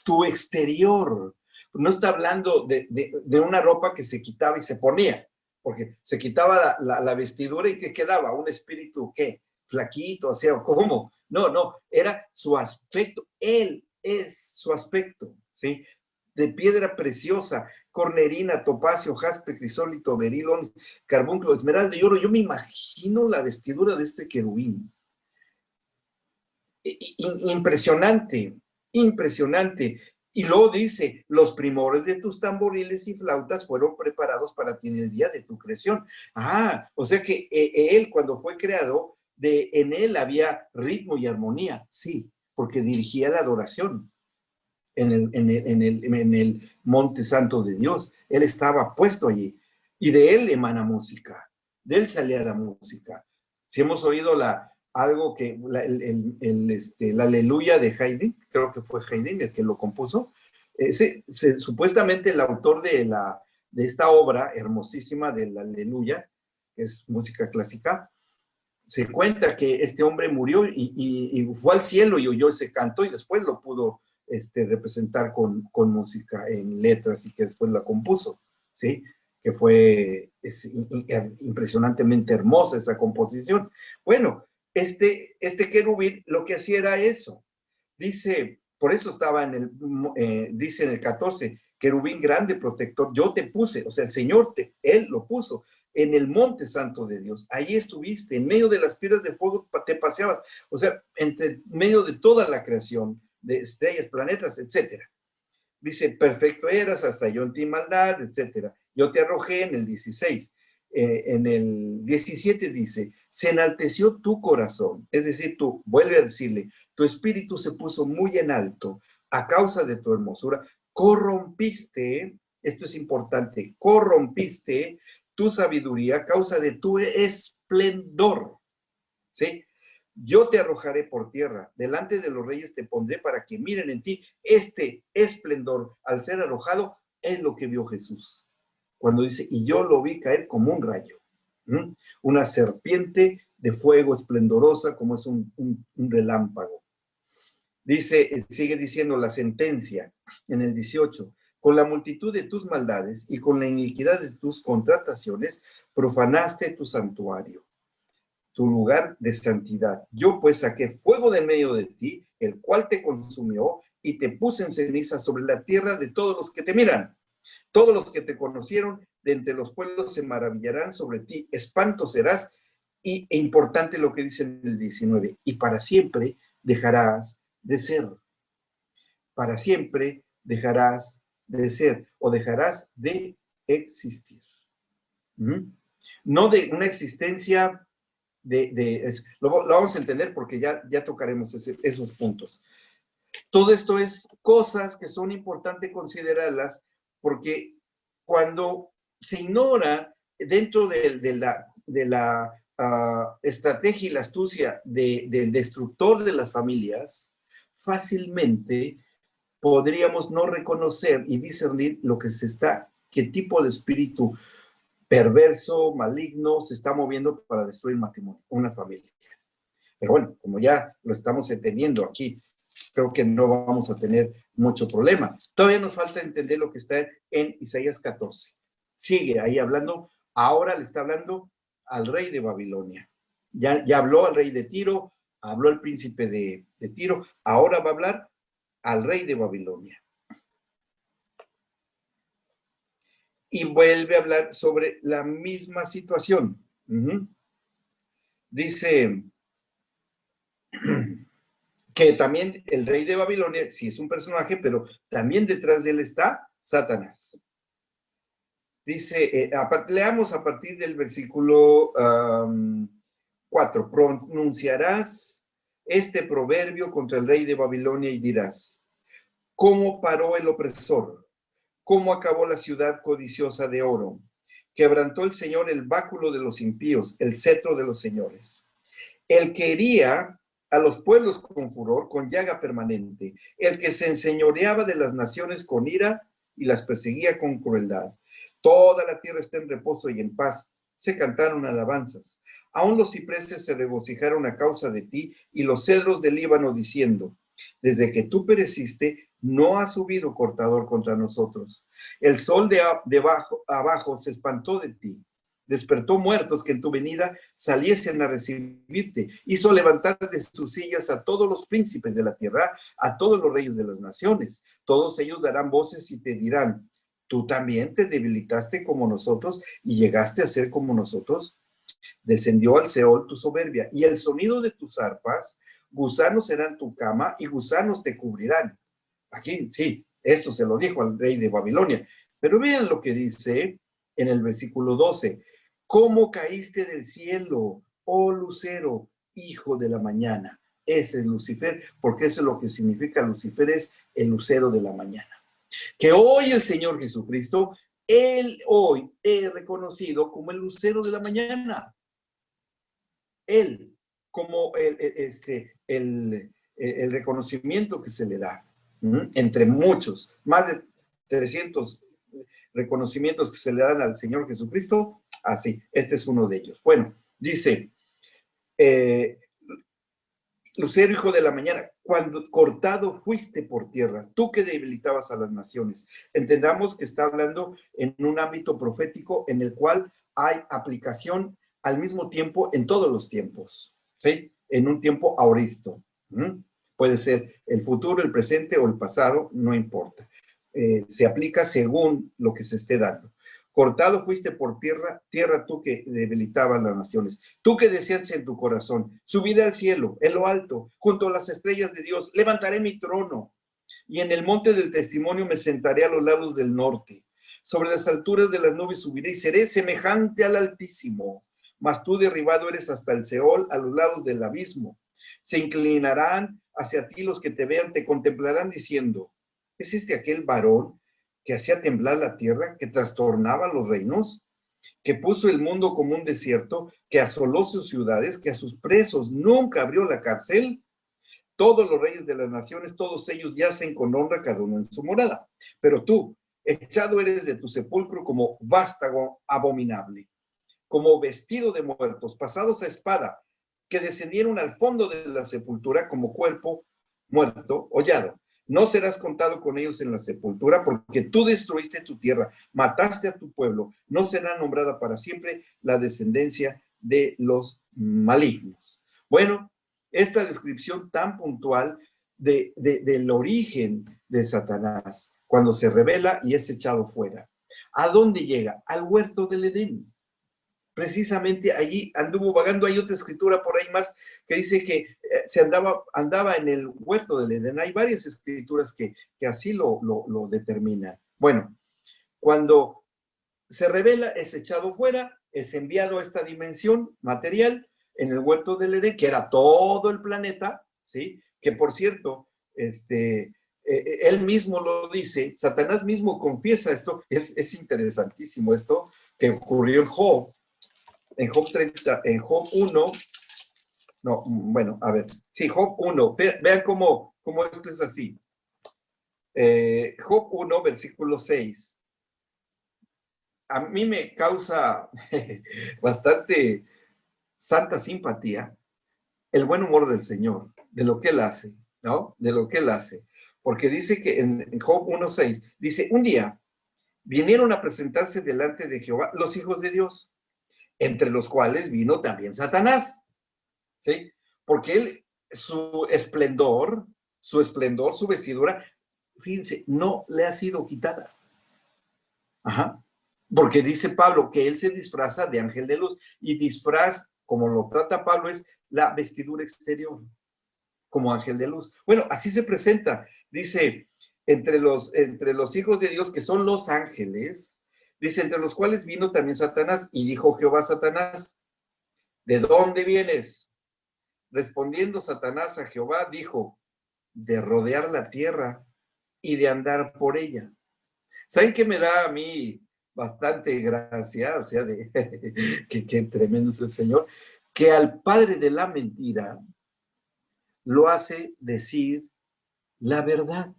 tu exterior. No está hablando de una ropa que se quitaba y se ponía, porque se quitaba la vestidura y ¿qué quedaba? Un espíritu, ¿qué? Flaquito, o sea, ¿cómo? No, era su aspecto. Él es su aspecto, ¿sí? De piedra preciosa, cornerina, topacio, jaspe, crisólito, berilo, carbunclo, esmeralda y oro. Yo me imagino la vestidura de este querubín. Impresionante, impresionante. Y luego dice, los primores de tus tamboriles y flautas fueron preparados para ti en el día de tu creación. O sea que él cuando fue creado, en él había ritmo y armonía, sí, porque dirigía la adoración en el monte santo de Dios. Él estaba puesto allí y de él emana música, de él salía la música. Si hemos oído algo que la aleluya de Haydn, creo que fue Haydn el que lo compuso, supuestamente el autor de esta obra hermosísima de la aleluya, que es música clásica, se cuenta que este hombre murió y fue al cielo y oyó ese canto y después lo pudo representar con música en letras y que después la compuso, ¿sí? Que fue impresionantemente hermosa esa composición. Bueno, este querubín lo que hacía era eso. Dice, por eso estaba dice en el 14, querubín grande, protector, yo te puse, o sea, el Señor, Él lo puso en el monte santo de Dios. Ahí estuviste, en medio de las piedras de fuego te paseabas, o sea, entre medio de toda la creación, de estrellas, planetas, etcétera. Dice, perfecto eras, hasta yo en ti maldad, etcétera. Yo te arrojé en el 16. En el 17 dice, se enalteció tu corazón, es decir, tú, vuelve a decirle, tu espíritu se puso muy en alto a causa de tu hermosura, corrompiste, esto es importante, corrompiste tu sabiduría a causa de tu esplendor, ¿sí? Yo te arrojaré por tierra, delante de los reyes te pondré para que miren en ti. Este esplendor, al ser arrojado, es lo que vio Jesús. Cuando dice, y yo lo vi caer como un rayo. Una serpiente de fuego esplendorosa como es un relámpago. Dice, sigue diciendo la sentencia en el 18. Con la multitud de tus maldades y con la iniquidad de tus contrataciones, profanaste tu santuario, tu lugar de santidad. Yo pues saqué fuego de medio de ti, el cual te consumió, y te puse en ceniza sobre la tierra de todos los que te miran. Todos los que te conocieron de entre los pueblos se maravillarán sobre ti. Espanto serás. E importante lo que dice en el 19, y para siempre dejarás de ser. Para siempre dejarás de ser o dejarás de existir. No de una existencia lo vamos a entender porque ya tocaremos esos puntos. Todo esto es cosas que son importantes considerarlas porque cuando se ignora dentro de la estrategia y la astucia del destructor de las familias, fácilmente podríamos no reconocer y discernir qué tipo de espíritu perverso, maligno, se está moviendo para destruir matrimonio, una familia. Pero bueno, como ya lo estamos entendiendo aquí, creo que no vamos a tener mucho problema. Todavía nos falta entender lo que está en Isaías 14. Sigue ahí hablando, ahora le está hablando al rey de Babilonia. Ya habló al rey de Tiro, habló al príncipe de Tiro, ahora va a hablar al rey de Babilonia. Y vuelve a hablar sobre la misma situación. Dice que también el rey de Babilonia, sí es un personaje, pero también detrás de él está Satanás. Dice, leamos a partir del versículo 4, pronunciarás este proverbio contra el rey de Babilonia y dirás, ¿cómo paró el opresor? ¿Cómo acabó la ciudad codiciosa de oro? Quebrantó el Señor el báculo de los impíos, el cetro de los señores. El que hería a los pueblos con furor, con llaga permanente. El que se enseñoreaba de las naciones con ira y las perseguía con crueldad. Toda la tierra está en reposo y en paz. Se cantaron alabanzas. Aún los cipreses se regocijaron a causa de ti y los cedros del Líbano diciendo, desde que tú pereciste, no ha subido cortador contra nosotros. El sol de abajo se espantó de ti. Despertó muertos que en tu venida saliesen a recibirte. Hizo levantar de sus sillas a todos los príncipes de la tierra, a todos los reyes de las naciones. Todos ellos darán voces y te dirán, ¿tú también te debilitaste como nosotros y llegaste a ser como nosotros? Descendió al Seol tu soberbia y el sonido de tus arpas, gusanos serán tu cama y gusanos te cubrirán. Aquí, sí, esto se lo dijo al rey de Babilonia. Pero vean lo que dice en el versículo 12. ¿Cómo caíste del cielo, oh lucero, hijo de la mañana? Ese es Lucifer, porque eso es lo que significa Lucifer, es el lucero de la mañana. Que hoy el Señor Jesucristo, Él hoy es reconocido como el lucero de la mañana. Él, como el reconocimiento que se le da. Entre muchos, más de 300 reconocimientos que se le dan al Señor Jesucristo, así, este es uno de ellos. Bueno, dice, lucero, hijo de la mañana, cuando cortado fuiste por tierra, tú que debilitabas a las naciones. Entendamos que está hablando en un ámbito profético en el cual hay aplicación al mismo tiempo en todos los tiempos, ¿sí? En un tiempo aoristo. Puede ser el futuro, el presente o el pasado, no importa. Se aplica según lo que se esté dando. Cortado fuiste por tierra tú que debilitabas las naciones. Tú que decías en tu corazón, subiré al cielo, en lo alto, junto a las estrellas de Dios, levantaré mi trono. Y en el monte del testimonio me sentaré a los lados del norte. Sobre las alturas de las nubes subiré y seré semejante al Altísimo. Mas tú derribado eres hasta el Seol, a los lados del abismo. Se inclinarán hacia ti los que te vean, te contemplarán diciendo, ¿es este aquel varón que hacía temblar la tierra, que trastornaba los reinos, que puso el mundo como un desierto, que asoló sus ciudades, que a sus presos nunca abrió la cárcel? Todos los reyes de las naciones, todos ellos yacen con honra cada uno en su morada. Pero tú, echado eres de tu sepulcro como vástago abominable, como vestido de muertos, pasados a espada, que descendieron al fondo de la sepultura como cuerpo muerto, hollado. no serás contado con ellos en la sepultura, porque tú destruiste tu tierra, mataste a tu pueblo, no será nombrada para siempre la descendencia de los malignos. Bueno, esta descripción tan puntual del origen de Satanás, cuando se revela y es echado fuera. ¿A dónde llega? Al huerto del Edén. Precisamente allí anduvo vagando. Hay otra escritura por ahí más que dice que se andaba en el huerto del Edén. Hay varias escrituras que así lo determinan. Bueno, cuando se revela, es echado fuera, es enviado a esta dimensión material en el huerto del Edén, que era todo el planeta, ¿sí? Que por cierto, él mismo lo dice, Satanás mismo confiesa esto, es interesantísimo esto que ocurrió en Job. En Job 30, en Job 1, no, bueno, a ver, sí, Job 1, vean cómo esto es así. Job 1, versículo 6. A mí me causa bastante santa simpatía el buen humor del Señor, de lo que Él hace, ¿no? De lo que Él hace. Porque dice que en Job 1:6, dice, un día vinieron a presentarse delante de Jehová los hijos de Dios, entre los cuales vino también Satanás, ¿sí? Porque él, su esplendor, su vestidura, fíjense, no le ha sido quitada. Ajá. Porque dice Pablo que él se disfraza de ángel de luz, y disfraz, como lo trata Pablo, es la vestidura exterior, como ángel de luz. Bueno, así se presenta. Dice, entre los hijos de Dios, que son los ángeles, dice, entre los cuales vino también Satanás, y dijo Jehová a Satanás, ¿de dónde vienes? Respondiendo Satanás a Jehová, dijo, de rodear la tierra y de andar por ella. ¿Saben qué me da a mí bastante gracia? O sea, qué tremendo es el Señor, que al padre de la mentira lo hace decir la verdad.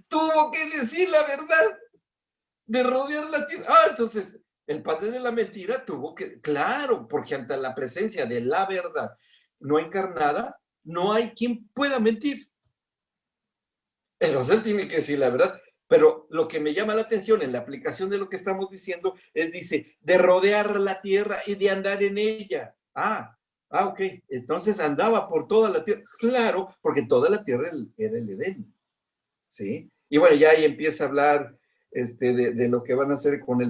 Tuvo que decir la verdad de rodear la tierra. Entonces, el padre de la mentira tuvo que, claro, porque ante la presencia de la verdad no encarnada, no hay quien pueda mentir. Entonces él tiene que decir la verdad. Pero lo que me llama la atención en la aplicación de lo que estamos diciendo es, dice, de rodear la tierra y de andar en ella. Ok. Entonces andaba por toda la tierra. Claro, porque toda la tierra era el Edén. ¿Sí? Y bueno, ya ahí empieza a hablar de lo que van a hacer con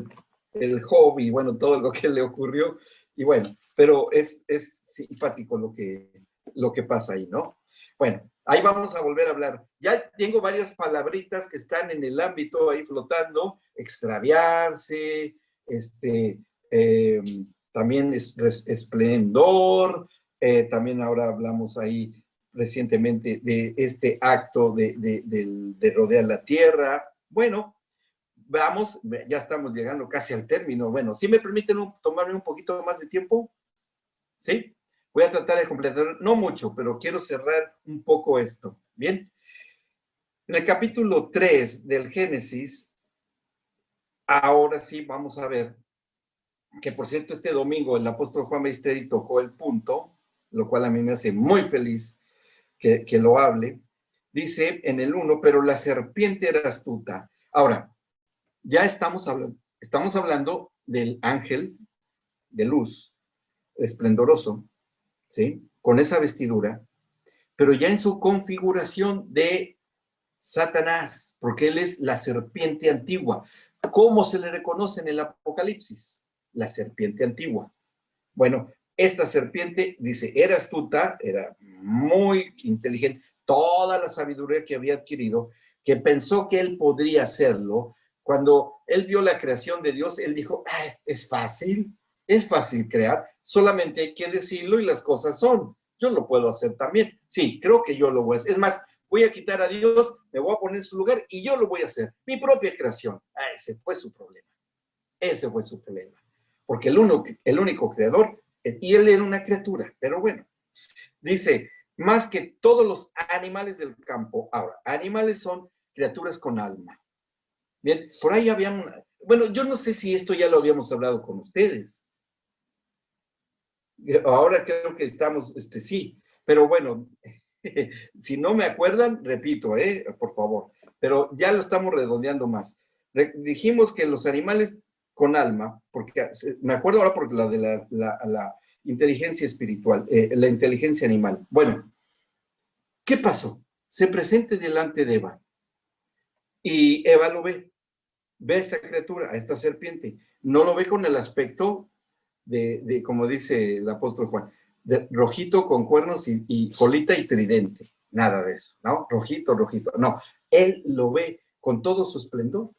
el Job y bueno, todo lo que le ocurrió. Y bueno, pero es simpático lo que pasa ahí, ¿no? Bueno, ahí vamos a volver a hablar. Ya tengo varias palabritas que están en el ámbito ahí flotando: extraviarse, eh, también esplendor, también ahora hablamos ahí recientemente de este acto de rodear la tierra. Bueno, vamos, ya estamos llegando casi al término. Bueno, ¿sí me permiten tomarme un poquito más de tiempo? ¿Sí? Voy a tratar de completar, no mucho, pero quiero cerrar un poco esto. Bien. En el capítulo 3 del Génesis, ahora sí vamos a ver que, por cierto, este domingo el apóstol Juan Maestri tocó el punto, lo cual a mí me hace muy feliz que lo hable. Dice en el 1, pero la serpiente era astuta. Ahora, ya estamos hablando del ángel de luz, esplendoroso, ¿sí? Con esa vestidura, pero ya en su configuración de Satanás, porque él es la serpiente antigua. ¿Cómo se le reconoce en el Apocalipsis? La serpiente antigua. Bueno, esta serpiente, dice, era astuta, era muy inteligente, toda la sabiduría que había adquirido, que pensó que él podría hacerlo. Cuando él vio la creación de Dios, él dijo, es fácil crear, solamente hay que decirlo y las cosas son. Yo lo puedo hacer también. Sí, creo que yo lo voy a hacer. Es más, voy a quitar a Dios, me voy a poner en su lugar y yo lo voy a hacer. Mi propia creación. Ese fue su problema. Ese fue su problema. Porque el único creador, y él era una criatura, pero bueno, dice, más que todos los animales del campo. Ahora, animales son criaturas con alma. Bien, por ahí bueno, yo no sé si esto ya lo habíamos hablado con ustedes. Ahora creo que estamos, sí, pero bueno, Si no me acuerdan, repito, por favor. Pero ya lo estamos redondeando más. Dijimos que los animales con alma, porque me acuerdo ahora porque la de la inteligencia espiritual, la inteligencia animal. Bueno, ¿qué pasó? Se presenta delante de Eva y Eva lo ve a esta criatura, a esta serpiente. No lo ve con el aspecto como dice el apóstol Juan, de rojito con cuernos y colita y tridente. Nada de eso, ¿no? Rojito, rojito. No, él lo ve con todo su esplendor.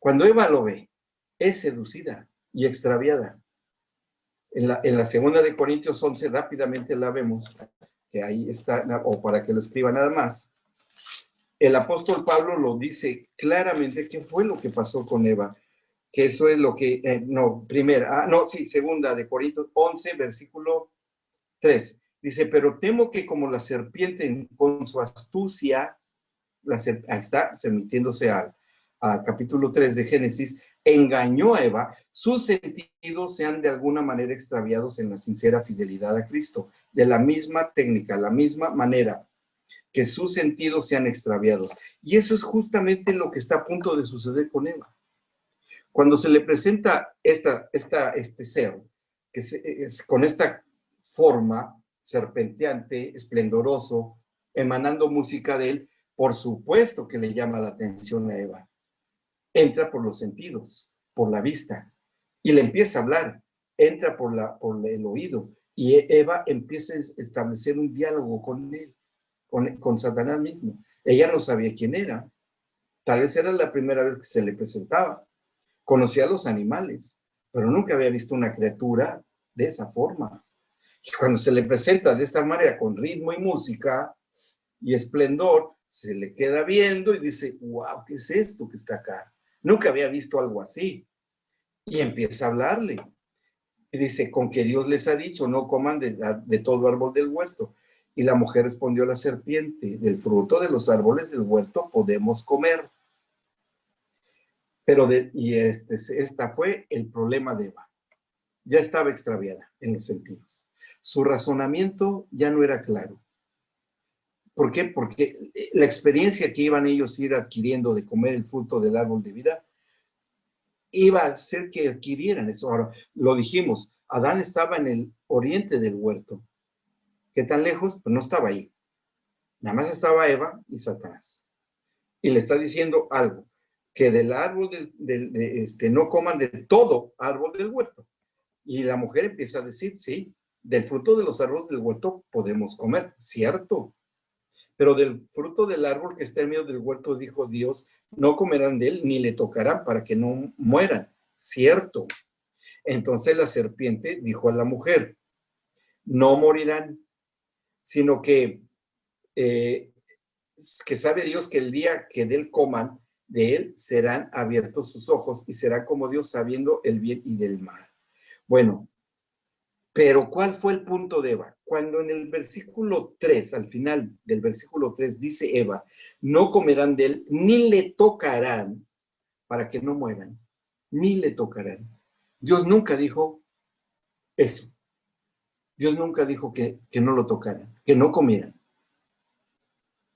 Cuando Eva lo ve, es seducida y extraviada. En la segunda de Corintios 11, rápidamente la vemos, que ahí está, o para que lo escriba nada más. El apóstol Pablo lo dice claramente qué fue lo que pasó con Eva, que eso es lo que, segunda de Corintios 11, versículo 3. Dice, pero temo que como la serpiente con su astucia, ahí está, remitiéndose a capítulo 3 de Génesis, engañó a Eva, sus sentidos sean de alguna manera extraviados en la sincera fidelidad a Cristo. De la misma técnica, la misma manera, que sus sentidos sean extraviados. Y eso es justamente lo que está a punto de suceder con Eva. Cuando se le presenta este ser, que es con esta forma serpenteante, esplendoroso, emanando música de él, por supuesto que le llama la atención a Eva. Entra por los sentidos, por la vista, y le empieza a hablar, entra por el oído, y Eva empieza a establecer un diálogo con él, con Satanás mismo. Ella no sabía quién era, tal vez era la primera vez que se le presentaba. Conocía a los animales, pero nunca había visto una criatura de esa forma. Y cuando se le presenta de esta manera, con ritmo y música y esplendor, se le queda viendo y dice, wow, ¿qué es esto que está acá? Nunca había visto algo así. Y empieza a hablarle. Y dice, con que Dios les ha dicho, no coman de todo árbol del huerto. Y la mujer respondió a la serpiente, del fruto de los árboles del huerto podemos comer. Pero esta fue el problema de Eva. Ya estaba extraviada en los sentidos. Su razonamiento ya no era claro. ¿Por qué? Porque la experiencia que iban ellos a ir adquiriendo de comer el fruto del árbol de vida iba a hacer que adquirieran eso. Ahora, lo dijimos, Adán estaba en el oriente del huerto. ¿Qué tan lejos? Pues no estaba ahí. Nada más estaba Eva y Satanás. Y le está diciendo algo, que del árbol no coman de todo árbol del huerto. Y la mujer empieza a decir, sí, del fruto de los árboles del huerto podemos comer, cierto. Pero del fruto del árbol que está en medio del huerto, dijo Dios, no comerán de él ni le tocarán para que no mueran, cierto. Entonces la serpiente dijo a la mujer, no morirán, sino que sabe Dios que el día que de él coman, de él serán abiertos sus ojos y será como Dios sabiendo el bien y del mal. Bueno, pero ¿cuál fue el punto de Eva? Cuando en el versículo 3, al final del versículo 3, dice Eva, no comerán de él, ni le tocarán, para que no mueran, ni le tocarán. Dios nunca dijo eso. Dios nunca dijo que no lo tocaran, que no comieran.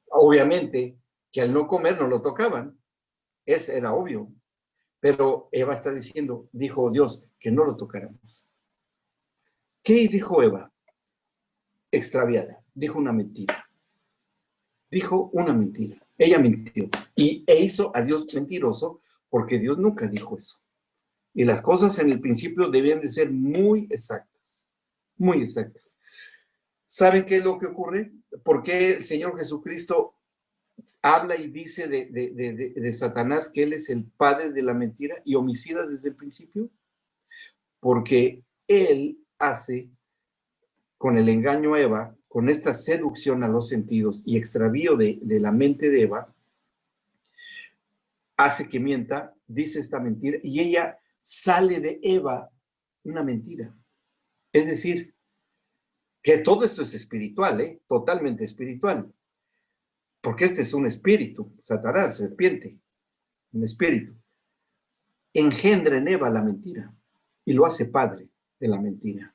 Obviamente que al no comer no lo tocaban, era obvio. Pero Eva está diciendo, dijo Dios, que no lo tocáramos. ¿Qué dijo Eva? Extraviada, dijo una mentira. Dijo una mentira. Ella mintió e hizo a Dios mentiroso porque Dios nunca dijo eso. Y las cosas en el principio debían de ser muy exactas, muy exactas. ¿Saben qué es lo que ocurre? ¿Por qué el Señor Jesucristo habla y dice de Satanás que él es el padre de la mentira y homicida desde el principio? Porque él hace con el engaño a Eva, con esta seducción a los sentidos y extravío de la mente de Eva, hace que mienta, dice esta mentira y ella sale de Eva una mentira. Es decir, que todo esto es espiritual, totalmente espiritual. Porque este es un espíritu, Satanás, serpiente, un espíritu. Engendra en Eva la mentira y lo hace padre de la mentira.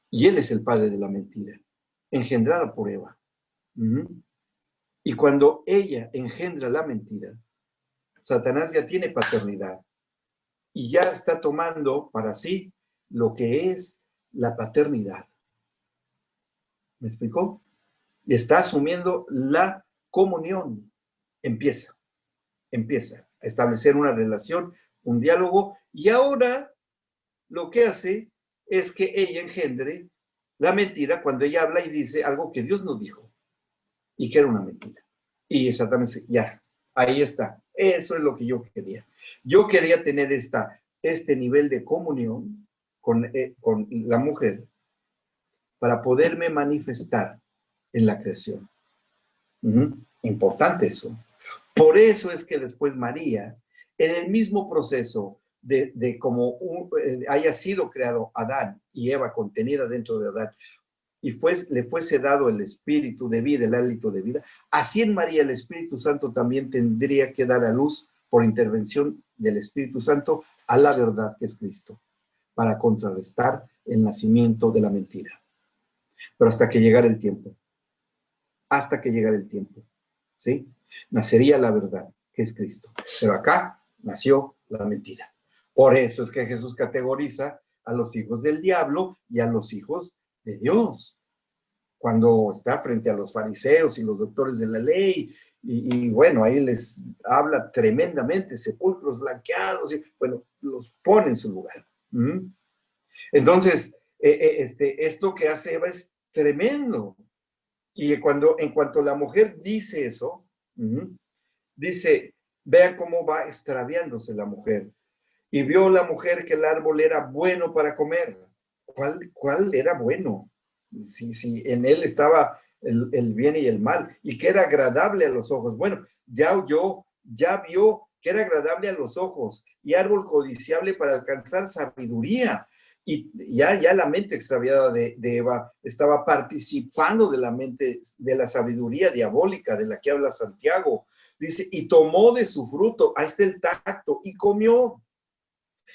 Y él es el padre de la mentira. engendrada por Eva. Y cuando ella engendra la mentira, Satanás ya tiene paternidad y ya está tomando para sí lo que es la paternidad. ¿Me explicó? Y está asumiendo la comunión. Empieza a establecer una relación, un diálogo, y ahora lo que hace es que ella engendre la mentira cuando ella habla y dice algo que Dios no dijo y que era una mentira. Y exactamente, ya, ahí está. Eso es lo que yo quería. Yo quería tener este nivel de comunión con la mujer para poderme manifestar en la creación. Importante eso. Por eso es que después María, en el mismo proceso de cómo haya sido creado Adán y Eva contenida dentro de Adán, y le fuese dado el espíritu de vida, el hálito de vida, así en María el Espíritu Santo también tendría que dar a luz por intervención del Espíritu Santo a la verdad que es Cristo, para contrarrestar el nacimiento de la mentira. Pero hasta que llegara el tiempo, ¿sí? Nacería la verdad, que es Cristo. Pero acá nació la mentira. Por eso es que Jesús categoriza a los hijos del diablo y a los hijos de Dios. Cuando está frente a los fariseos y los doctores de la ley, y bueno, ahí les habla tremendamente, sepulcros blanqueados, y bueno, los pone en su lugar. Entonces, esto que hace Eva es tremendo. Y en cuanto la mujer dice eso, dice, vean cómo va extraviándose la mujer. Y vio la mujer que el árbol era bueno para comer. ¿Cuál era bueno? Si en él estaba el bien y el mal, y que era agradable a los ojos. Bueno, ya vio que era agradable a los ojos y árbol codiciable para alcanzar sabiduría. Y ya la mente extraviada de Eva estaba participando de la mente, de la sabiduría diabólica de la que habla Santiago. Dice, y tomó de su fruto, ahí está el tacto, y comió.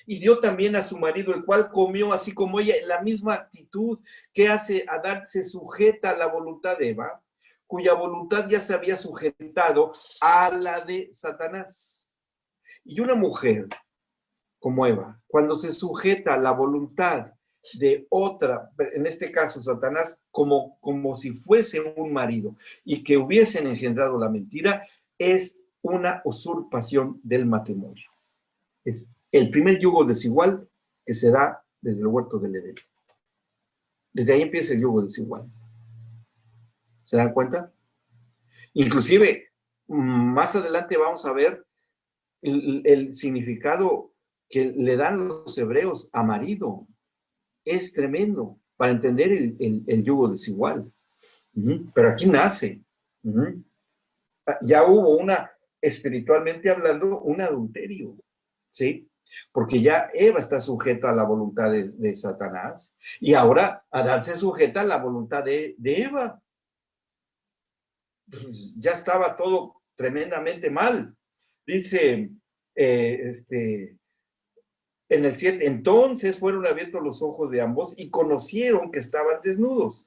Y dio también a su marido, el cual comió así como ella, en la misma actitud que hace Adán, se sujeta a la voluntad de Eva, cuya voluntad ya se había sujetado a la de Satanás. Y una mujer como Eva, cuando se sujeta a la voluntad de otra, en este caso Satanás, como si fuese un marido y que hubiesen engendrado la mentira, es una usurpación del matrimonio. Es el primer yugo desigual que se da desde el huerto del Edén. Desde ahí empieza el yugo desigual. ¿Se dan cuenta? Inclusive, más adelante vamos a ver el significado que le dan los hebreos a marido. Es tremendo para entender el yugo desigual. Pero aquí nace. Ya hubo espiritualmente hablando, un adulterio. ¿Sí? Porque ya Eva está sujeta a la voluntad de Satanás y ahora Adán se sujeta a la voluntad de Eva. Pues ya estaba todo tremendamente mal. Dice en el 7, entonces fueron abiertos los ojos de ambos y conocieron que estaban desnudos.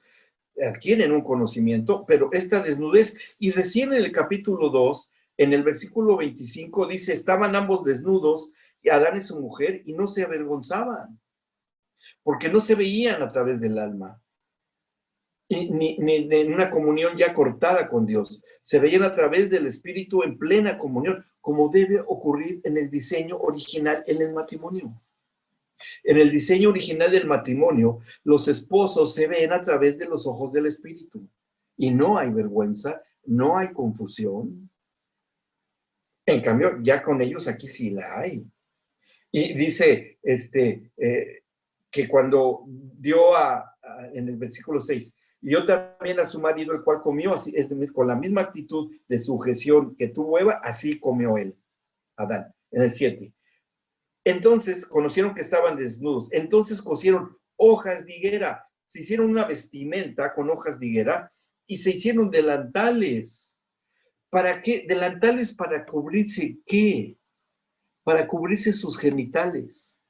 Adquieren un conocimiento, pero esta desnudez, y recién en el capítulo 2, en el versículo 25, dice, estaban ambos desnudos, Adán y su mujer, y no se avergonzaban, porque no se veían a través del alma, ni en una comunión ya cortada con Dios, se veían a través del Espíritu en plena comunión, como debe ocurrir en el diseño original en el matrimonio. En el diseño original del matrimonio, los esposos se ven a través de los ojos del Espíritu. Y no hay vergüenza, no hay confusión. En cambio, ya con ellos aquí sí la hay. Y dice que cuando dio en el versículo 6, dio también a su marido, el cual comió, así, con la misma actitud de sujeción que tuvo Eva, así comió él, Adán. En el 7. Entonces conocieron que estaban desnudos. Entonces cosieron hojas de higuera. Se hicieron una vestimenta con hojas de higuera y se hicieron delantales. ¿Para qué? Delantales para cubrirse ¿qué? Para cubrirse sus genitales.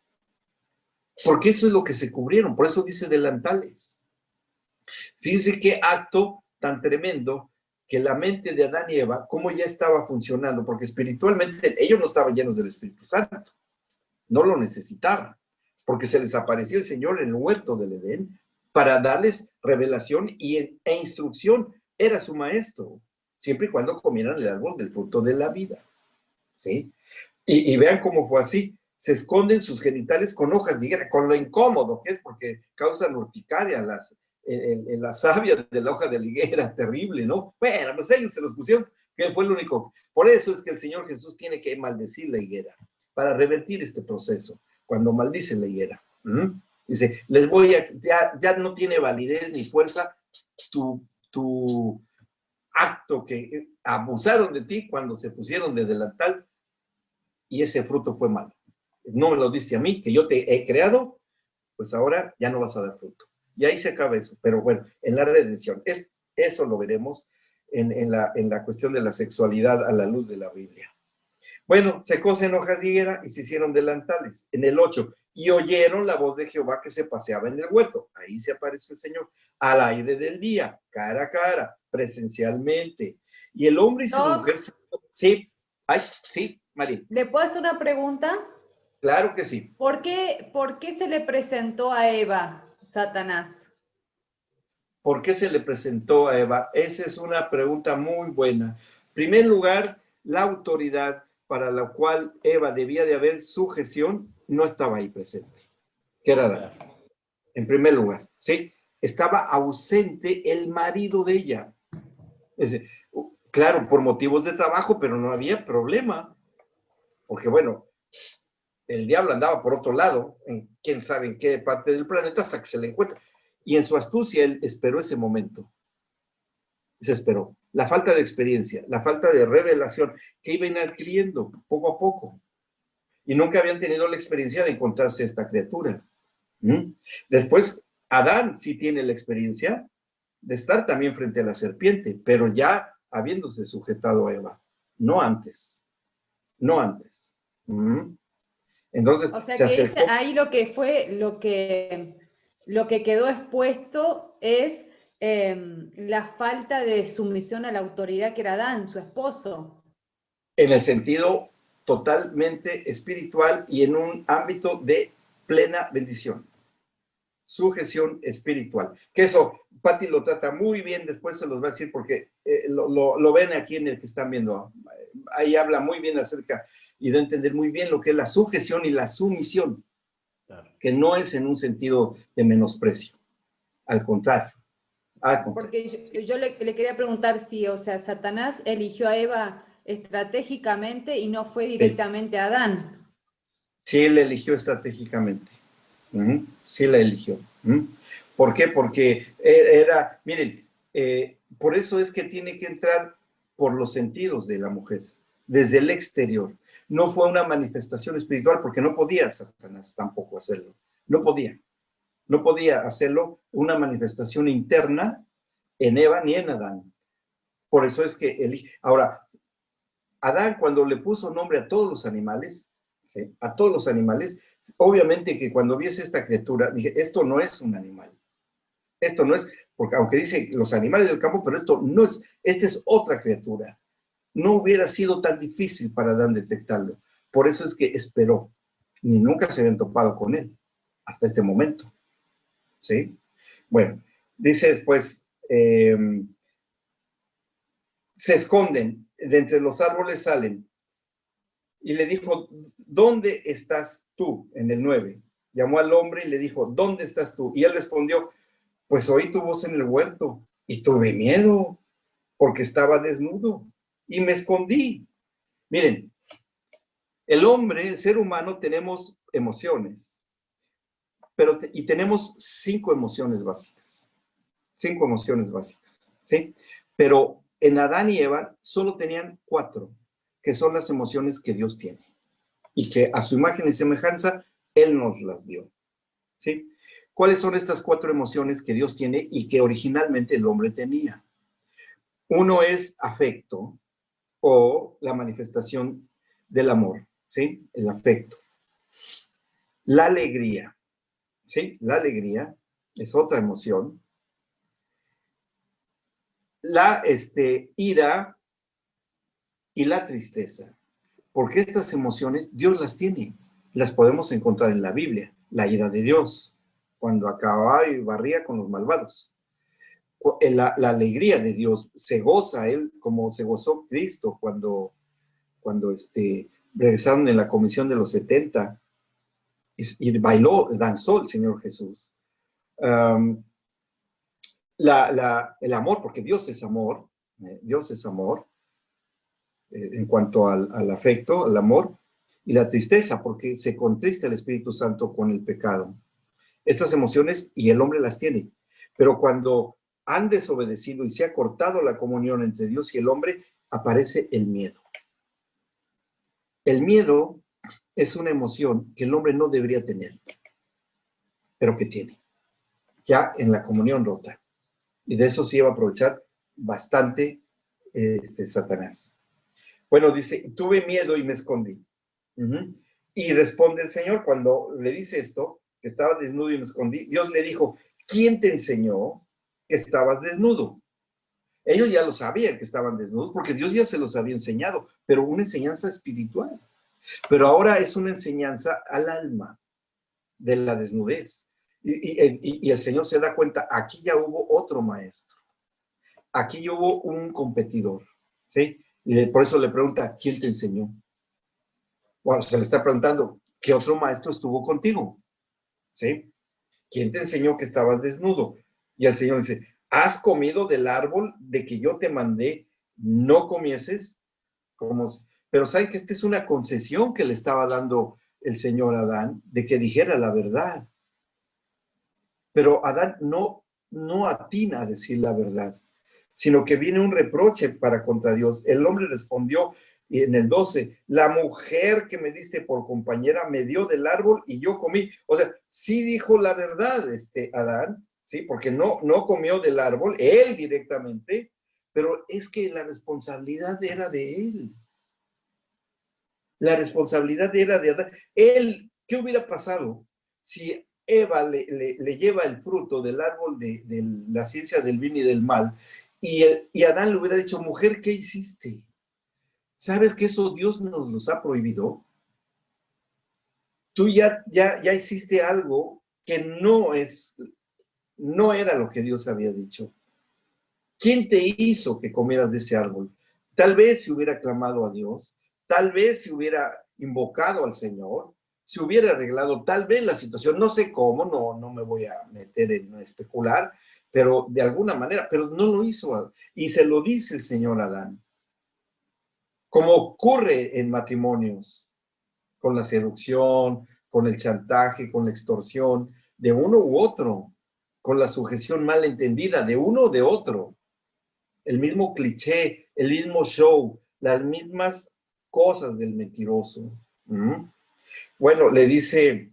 Porque eso es lo que se cubrieron. Por eso dice delantales. Fíjense qué acto tan tremendo que la mente de Adán y Eva, cómo ya estaba funcionando, porque espiritualmente ellos no estaban llenos del Espíritu Santo, no lo necesitaban, porque se les apareció el Señor en el huerto del Edén para darles revelación e instrucción. Era su maestro, siempre y cuando comieran el árbol del fruto de la vida. ¿Sí? Y vean cómo fue así. Se esconden sus genitales con hojas de higuera, con lo incómodo que es, porque causan urticaria la savia de la hoja de la higuera, terrible, ¿no? Bueno, pues ellos se los pusieron, que fue el único. Por eso es que el Señor Jesús tiene que maldecir la higuera, para revertir este proceso, cuando maldice la higuera. Dice, les voy a, ya no tiene validez ni fuerza tu acto que abusaron de ti cuando se pusieron de delantal y ese fruto fue malo. No me lo diste a mí, que yo te he creado, pues ahora ya no vas a dar fruto. Y ahí se acaba eso. Pero bueno, en la redención, eso lo veremos en la cuestión de la sexualidad a la luz de la Biblia. Bueno, se cosen hojas de higuera y se hicieron delantales. En el 8, y oyeron la voz de Jehová que se paseaba en el huerto. Ahí se aparece el Señor. Al aire del día, cara a cara, presencialmente. Y el hombre y su mujer, sí, ay, sí, María. ¿Le puedo hacer una pregunta? Claro que sí. ¿Por qué se le presentó a Eva Satanás? ¿Por qué se le presentó a Eva? Esa es una pregunta muy buena. En primer lugar, la autoridad para la cual Eva debía de haber sujeción no estaba ahí presente, que era Adán. En primer lugar, ¿sí? Estaba ausente el marido de ella. Es decir, claro, por motivos de trabajo, pero no había problema. Porque bueno, el diablo andaba por otro lado, en quién sabe en qué parte del planeta, hasta que se le encuentra. Y en su astucia, él esperó ese momento. Se esperó. La falta de experiencia, la falta de revelación que iban adquiriendo poco a poco. Y nunca habían tenido la experiencia de encontrarse esta criatura. Después, Adán sí tiene la experiencia de estar también frente a la serpiente, pero ya habiéndose sujetado a Eva, no antes, no antes. Entonces, o sea se que acercó. ahí lo que fue, lo que quedó expuesto es la falta de sumisión a la autoridad que era Adán, su esposo. En el sentido totalmente espiritual y en un ámbito de plena bendición. Sujeción espiritual. Que eso, Patti lo trata muy bien, después se los va a decir porque lo ven aquí en el que están viendo. Ahí habla muy bien acerca y de entender muy bien lo que es la sujeción y la sumisión, claro, que no es en un sentido de menosprecio, al contrario. Porque yo le quería preguntar si, o sea, Satanás eligió a Eva estratégicamente y no fue directamente a Adán. Sí, él eligió estratégicamente. Sí la eligió. ¿Por qué? Porque era, miren, por eso es que tiene que entrar por los sentidos de la mujer, desde el exterior. No fue una manifestación espiritual porque no podía Satanás tampoco hacerlo. No podía hacerlo una manifestación interna en Eva ni en Adán. Por eso es que elige. Ahora, Adán cuando le puso nombre a todos los animales, ¿sí? A todos los animales, obviamente que cuando viese esta criatura, dije, esto no es un animal. Esto no es, porque aunque dice los animales del campo, pero esto no es, esta es otra criatura. No hubiera sido tan difícil para Adán detectarlo. Por eso es que esperó. Ni nunca se habían topado con él, hasta este momento. ¿Sí? Bueno, dice después, se esconden, de entre los árboles salen. Y le dijo, ¿dónde estás tú? En el 9. Llamó al hombre y le dijo, ¿dónde estás tú? Y él respondió, pues oí tu voz en el huerto y tuve miedo porque estaba desnudo y me escondí. Miren, el hombre, el ser humano, tenemos emociones, y tenemos 5 emociones básicas. 5 emociones básicas, ¿sí? Pero en Adán y Eva solo tenían 4, que son las emociones que Dios tiene y que a su imagen y semejanza Él nos las dio, ¿sí? ¿Cuáles son estas 4 emociones que Dios tiene y que originalmente el hombre tenía? Uno es afecto o la manifestación del amor, ¿sí? El afecto. La alegría, ¿sí? La alegría es otra emoción. la ira y la tristeza. Porque estas emociones Dios las tiene. Las podemos encontrar en la Biblia. La ira de Dios, cuando acababa y barría con los malvados. La alegría de Dios, se goza Él como se gozó Cristo cuando regresaron en la comisión de los 70 y bailó, danzó el Señor Jesús. El amor, porque Dios es amor, en cuanto al afecto, al amor, y la tristeza, porque se contrista el Espíritu Santo con el pecado. Estas emociones, y el hombre las tiene, pero cuando han desobedecido y se ha cortado la comunión entre Dios y el hombre, aparece el miedo. El miedo es una emoción que el hombre no debería tener, pero que tiene, ya en la comunión rota. Y de eso sí iba a aprovechar bastante Satanás. Bueno, dice, tuve miedo y me escondí. Y responde el Señor cuando le dice esto, que estaba desnudo y me escondí. Dios le dijo, ¿quién te enseñó que estabas desnudo? Ellos ya lo sabían que estaban desnudos porque Dios ya se los había enseñado, pero una enseñanza espiritual. Pero ahora es una enseñanza al alma de la desnudez. Y el Señor se da cuenta, aquí ya hubo otro maestro. Aquí ya hubo un competidor, ¿sí? Y por eso le pregunta, ¿quién te enseñó? Bueno, se le está preguntando, ¿qué otro maestro estuvo contigo? ¿Sí? ¿Quién te enseñó que estabas desnudo? Y el Señor dice, ¿has comido del árbol de que yo te mandé, no comieses? Pero saben que esta es una concesión que le estaba dando el Señor a Adán, de que dijera la verdad. Pero Adán no atina a decir la verdad, sino que viene un reproche para contra Dios. El hombre respondió en el 12, la mujer que me diste por compañera me dio del árbol y yo comí. O sea, sí dijo la verdad Adán, ¿sí? Porque no comió del árbol, él directamente, pero es que la responsabilidad era de él. La responsabilidad era de Adán. Él, ¿qué hubiera pasado si Eva le lleva el fruto del árbol de la ciencia del bien y del mal y Adán le hubiera dicho, mujer, ¿qué hiciste? ¿Sabes que eso Dios nos los ha prohibido? Tú ya hiciste algo que no era lo que Dios había dicho. ¿Quién te hizo que comieras de ese árbol? Tal vez si hubiera clamado a Dios, tal vez si hubiera invocado al Señor, se hubiera arreglado tal vez la situación, no sé cómo, no me voy a meter en especular, pero de alguna manera, pero no lo hizo. Y se lo dice el Señor a Adán. Como ocurre en matrimonios, con la seducción, con el chantaje, con la extorsión, de uno u otro, con la sujeción mal entendida de uno o de otro. El mismo cliché, el mismo show, las mismas cosas del mentiroso. Bueno, le dice,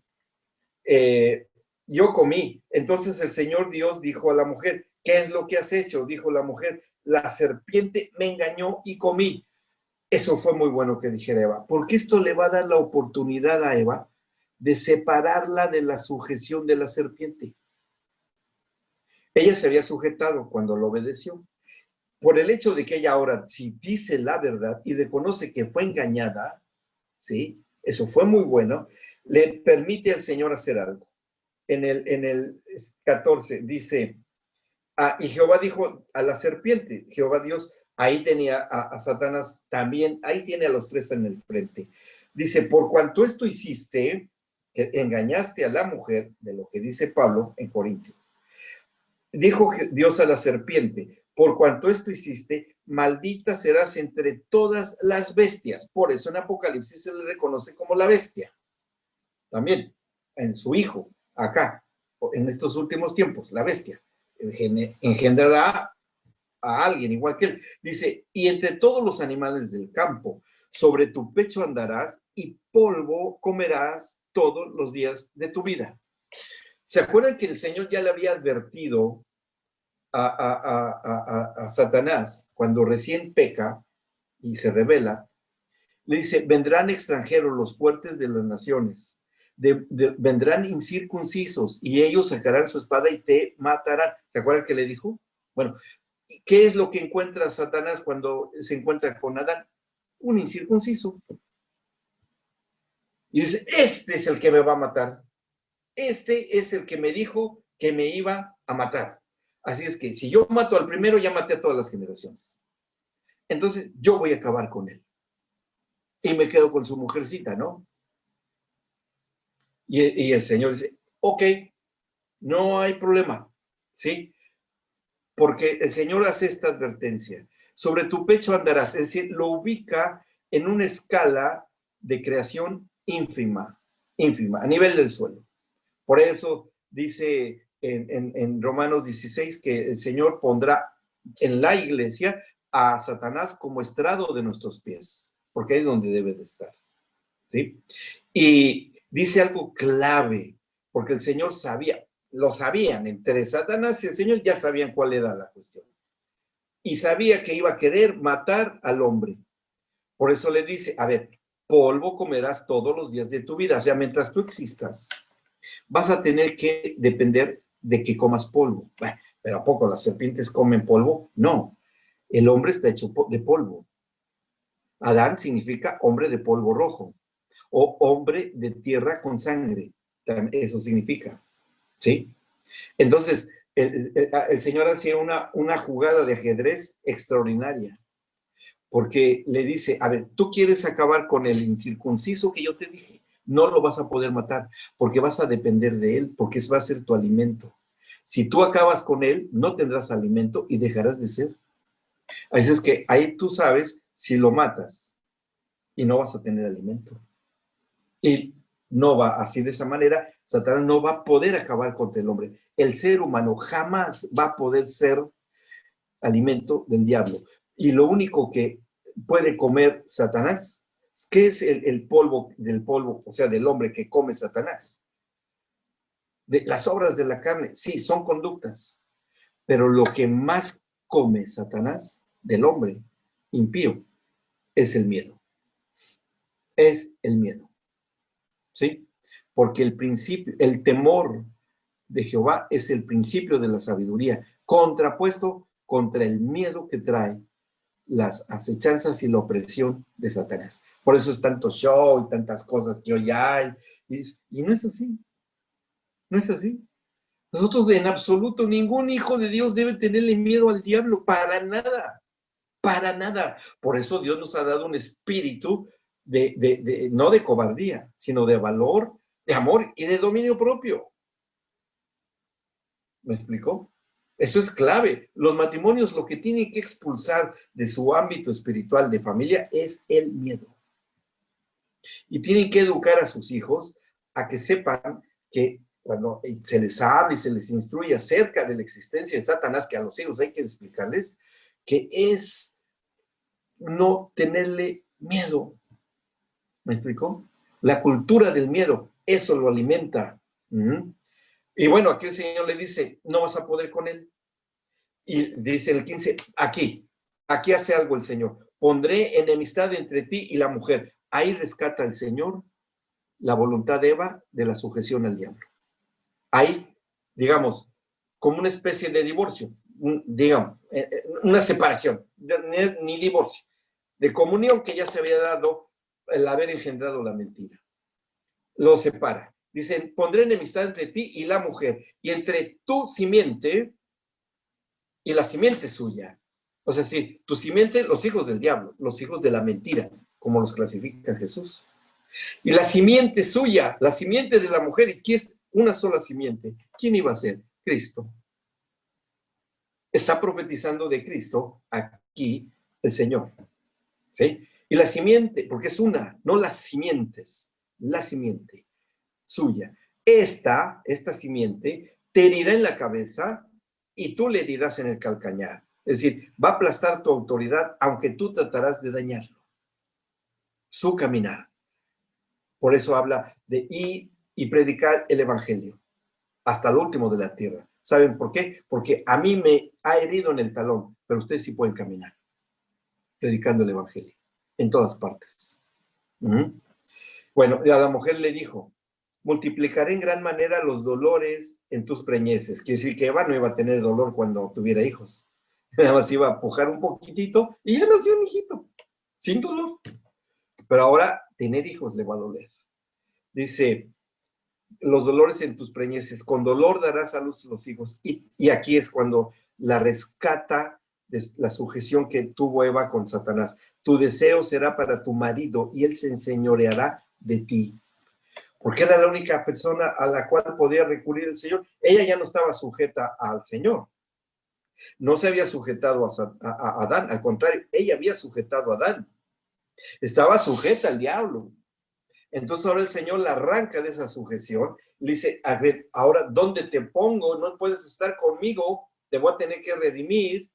yo comí. Entonces el Señor Dios dijo a la mujer, ¿qué es lo que has hecho? Dijo la mujer, la serpiente me engañó y comí. Eso fue muy bueno que dijera Eva, porque esto le va a dar la oportunidad a Eva de separarla de la sujeción de la serpiente. Ella se había sujetado cuando lo obedeció. Por el hecho de que ella ahora, si dice la verdad y reconoce que fue engañada, ¿sí? Eso fue muy bueno, le permite al Señor hacer algo. En el 14 dice, y Jehová dijo a la serpiente, Jehová Dios, ahí tenía a Satanás también, ahí tiene a los tres en el frente. Dice, por cuanto esto hiciste, que engañaste a la mujer, de lo que dice Pablo en Corintios, dijo Dios a la serpiente, por cuanto esto hiciste, maldita serás entre todas las bestias. Por eso en Apocalipsis se le reconoce como la bestia. También en su hijo, acá, en estos últimos tiempos, la bestia engendrará a alguien igual que él. Dice, y entre todos los animales del campo, sobre tu pecho andarás y polvo comerás todos los días de tu vida. ¿Se acuerdan que el Señor ya le había advertido a Satanás cuando recién peca y se rebela? Le dice, vendrán extranjeros los fuertes de las naciones, vendrán incircuncisos y ellos sacarán su espada y te matarán. ¿Se acuerdan que le dijo? Bueno, ¿Qué es lo que encuentra Satanás cuando se encuentra con Adán? Un incircunciso. Y dice, este es el que me va a matar. Este es el que me dijo que me iba a matar. Así es que si yo mato al primero, ya maté a todas las generaciones. Entonces yo voy a acabar con él. Y me quedo con su mujercita, ¿no? Y el Señor dice, ok, no hay problema, ¿sí? Porque el Señor hace esta advertencia. Sobre tu pecho andarás. Es decir, lo ubica en una escala de creación ínfima, a nivel del suelo. Por eso dice en Romanos 16 que el Señor pondrá en la iglesia a Satanás como estrado de nuestros pies, porque ahí es donde debe de estar, ¿sí? Y dice algo clave, porque el Señor sabía, lo sabían, entre Satanás y el Señor ya sabían cuál era la cuestión. Y sabía que iba a querer matar al hombre. Por eso le dice, a ver, polvo comerás todos los días de tu vida. O sea, mientras tú existas, vas a tener que depender de que comas polvo. Bueno, pero ¿a poco las serpientes comen polvo? No, el hombre está hecho de polvo. Adán significa hombre de polvo rojo o hombre de tierra con sangre. Eso significa, ¿sí? Entonces, el Señor hacía una jugada de ajedrez extraordinaria, porque le dice, a ver, tú quieres acabar con el incircunciso que yo te dije, no lo vas a poder matar, porque vas a depender de él, porque va a ser tu alimento. Si tú acabas con él, no tendrás alimento y dejarás de ser. Así es que ahí tú sabes si lo matas y no vas a tener alimento. Y no va así de esa manera, Satanás no va a poder acabar contra el hombre. El ser humano jamás va a poder ser alimento del diablo. Y lo único que puede comer Satanás, ¿qué es el polvo del polvo, o sea, del hombre que come Satanás? De las obras de la carne, sí, son conductas, pero lo que más come Satanás del hombre impío es el miedo. Es el miedo, ¿sí? Porque el principio, el temor de Jehová es el principio de la sabiduría, contrapuesto contra el miedo que trae las acechanzas y la opresión de Satanás. Por eso es tanto show y tantas cosas que hoy hay. Y no es así. No es así. Nosotros en absoluto, ningún hijo de Dios debe tenerle miedo al diablo, para nada. Para nada. Por eso Dios nos ha dado un espíritu no de cobardía, sino de valor, de amor y de dominio propio. ¿Me explicó? Eso es clave. Los matrimonios lo que tienen que expulsar de su ámbito espiritual de familia es el miedo. Y tienen que educar a sus hijos a que sepan que cuando se les habla y se les instruye acerca de la existencia de Satanás, que a los hijos hay que explicarles, que es no tenerle miedo. ¿Me explicó? La cultura del miedo, eso lo alimenta. Y bueno, aquí el Señor le dice, no vas a poder con él. Y dice el 15, aquí hace algo el Señor. Pondré enemistad entre ti y la mujer. Ahí rescata el Señor la voluntad de Eva de la sujeción al diablo. Ahí, digamos, como una especie de divorcio, digamos, una separación, ni divorcio, de comunión que ya se había dado el haber engendrado la mentira. Lo separa. Dicen, pondré enemistad entre ti y la mujer, y entre tu simiente y la simiente suya. O sea, sí, tu simiente, los hijos del diablo, los hijos de la mentira, como los clasifica Jesús. Y la simiente suya, la simiente de la mujer, y que es una sola simiente. ¿Quién iba a ser? Cristo. Está profetizando de Cristo aquí el Señor. ¿Sí? Y la simiente, porque es una, no las simientes, la simiente suya. Esta simiente te herirá en la cabeza y tú le herirás en el calcañar. Es decir, va a aplastar tu autoridad, aunque tú tratarás de dañarlo. Su caminar. Por eso habla de ir y predicar el evangelio hasta lo último de la tierra. ¿Saben por qué? Porque a mí me ha herido en el talón, pero ustedes sí pueden caminar predicando el evangelio en todas partes. Bueno, a la mujer le dijo, multiplicaré en gran manera los dolores en tus preñeces. Quiere decir que Eva no iba a tener dolor cuando tuviera hijos. Nada más iba a pujar un poquitito y ya nació un hijito, sin dolor. Pero ahora tener hijos le va a doler. Dice, los dolores en tus preñeces, con dolor darás a luz los hijos. Y aquí es cuando la rescata de la sujeción que tuvo Eva con Satanás. Tu deseo será para tu marido y él se enseñoreará de ti. Porque era la única persona a la cual podía recurrir el Señor. Ella ya no estaba sujeta al Señor. No se había sujetado a Adán, al contrario, ella había sujetado a Adán. Estaba sujeta al diablo. Entonces ahora el Señor la arranca de esa sujeción, le dice, a ver, ahora, ¿dónde te pongo? No puedes estar conmigo, te voy a tener que redimir,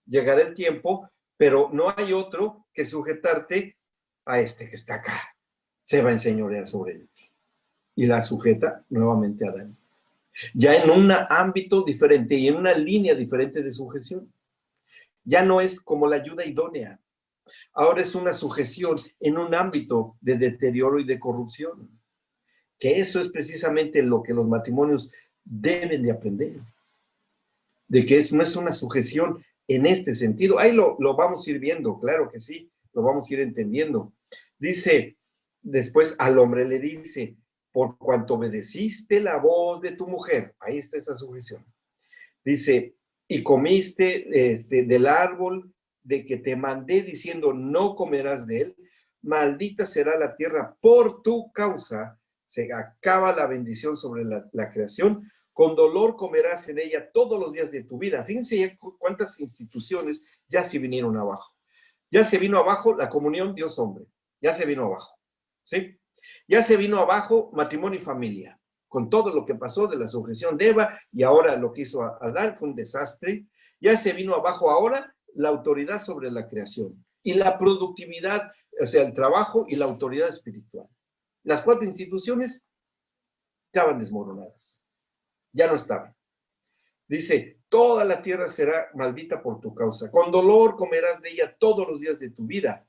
llegará el tiempo, pero no hay otro que sujetarte a este que está acá. Se va a enseñorear sobre él. Y la sujeta nuevamente a Adán. Ya en un ámbito diferente y en una línea diferente de sujeción. Ya no es como la ayuda idónea. Ahora es una sujeción en un ámbito de deterioro y de corrupción. Que eso es precisamente lo que los matrimonios deben de aprender. De que no es una sujeción en este sentido. Ahí lo vamos a ir viendo, claro que sí, lo vamos a ir entendiendo. Dice, después al hombre le dice, por cuanto obedeciste la voz de tu mujer, ahí está esa sujeción. Dice, y comiste del árbol de que te mandé diciendo, no comerás de él, maldita será la tierra por tu causa, se acaba la bendición sobre la creación, con dolor comerás en ella todos los días de tu vida. Fíjense ya cuántas instituciones ya se vinieron abajo. Ya se vino abajo la comunión Dios-hombre, ya se vino abajo, ¿sí? Ya se vino abajo matrimonio y familia, con todo lo que pasó de la sujeción de Eva y ahora lo que hizo Adán fue un desastre. Ya se vino abajo ahora la autoridad sobre la creación y la productividad, o sea, el trabajo y la autoridad espiritual. Las 4 instituciones estaban desmoronadas, ya no estaban. Dice, toda la tierra será maldita por tu causa, con dolor comerás de ella todos los días de tu vida.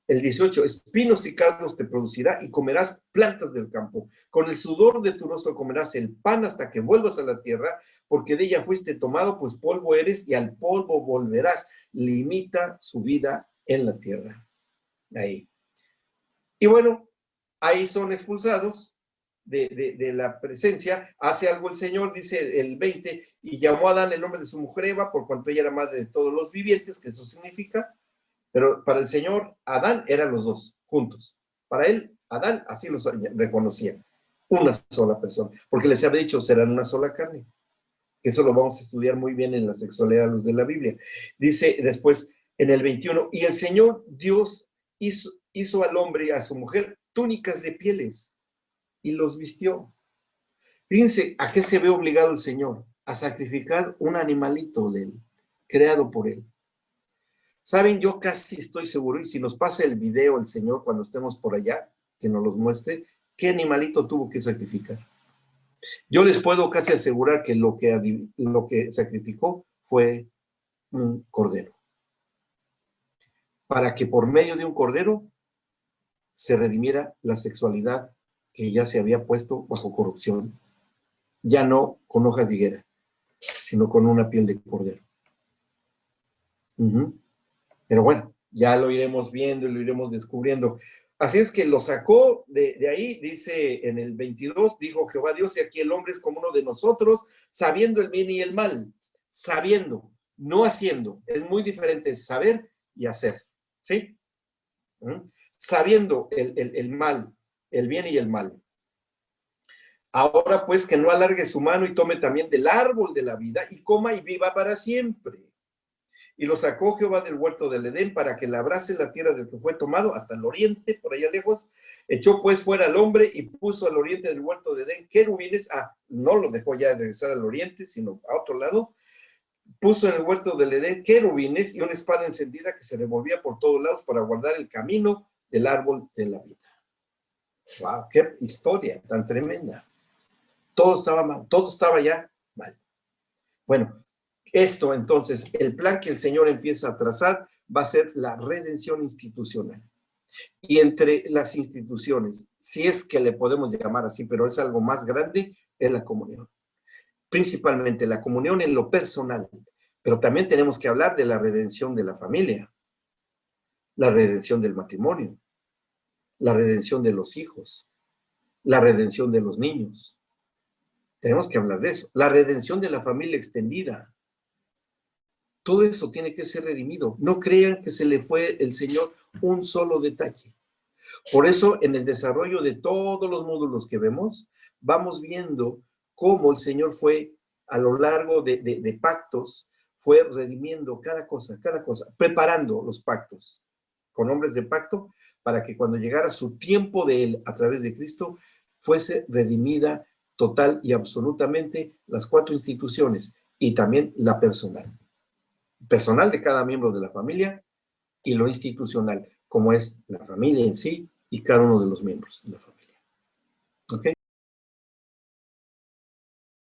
El 18, espinos y cardos te producirá y comerás plantas del campo. Con el sudor de tu rostro comerás el pan hasta que vuelvas a la tierra, porque de ella fuiste tomado, pues polvo eres y al polvo volverás. Limita su vida en la tierra. Ahí. Y bueno, ahí son expulsados de la presencia. Hace algo el Señor, dice el 20, y llamó a Adán el nombre de su mujer Eva, por cuanto ella era madre de todos los vivientes, que eso significa. Pero para el Señor, Adán eran los dos, juntos. Para él, Adán así los reconocía. Una sola persona. Porque les había dicho, serán una sola carne. Eso lo vamos a estudiar muy bien en la sexualidad a luz de la Biblia. Dice después, en el 21, y el Señor Dios hizo al hombre y a su mujer túnicas de pieles y los vistió. Fíjense, ¿a qué se ve obligado el Señor? A sacrificar un animalito de él, creado por él. Saben, yo casi estoy seguro, y si nos pasa el video el Señor cuando estemos por allá, que nos los muestre, ¿qué animalito tuvo que sacrificar? Yo les puedo casi asegurar que lo que sacrificó fue un cordero. Para que por medio de un cordero se redimiera la sexualidad que ya se había puesto bajo corrupción. Ya no con hojas de higuera, sino con una piel de cordero. Pero bueno, ya lo iremos viendo y lo iremos descubriendo. Así es que lo sacó de ahí, dice en el 22, dijo Jehová Dios, y aquí el hombre es como uno de nosotros, sabiendo el bien y el mal. Sabiendo, no haciendo. Es muy diferente saber y hacer, ¿sí? Sabiendo el mal, el bien y el mal. Ahora pues que no alargue su mano y tome también del árbol de la vida y coma y viva para siempre. Y lo sacó Jehová del huerto del Edén para que labrase la tierra del que fue tomado hasta el oriente, por allá lejos. Echó pues fuera al hombre y puso al oriente del huerto de Edén querubines. No lo dejó ya regresar al oriente, sino a otro lado. Puso en el huerto del Edén querubines y una espada encendida que se revolvía por todos lados para guardar el camino del árbol de la vida. ¡Wow! ¡Qué historia tan tremenda! Todo estaba mal, todo estaba ya mal. Bueno, esto entonces, el plan que el Señor empieza a trazar va a ser la redención institucional. Y entre las instituciones, si es que le podemos llamar así, pero es algo más grande, es la comunión. Principalmente la comunión en lo personal, Pero también tenemos que hablar de la redención de la familia, la redención del matrimonio, la redención de los hijos, la redención de los niños. Tenemos que hablar de eso. La redención de la familia extendida. Todo eso tiene que ser redimido. No crean que se le fue el Señor un solo detalle. Por eso, en el desarrollo de todos los módulos que vemos, vamos viendo cómo el Señor fue a lo largo de pactos, fue redimiendo cada cosa, preparando los pactos con hombres de pacto para que cuando llegara su tiempo de Él a través de Cristo, fuese redimida total y absolutamente las 4 instituciones y también la personal. Personal de cada miembro de la familia y lo institucional, como es la familia en sí y cada uno de los miembros de la familia. ¿Ok?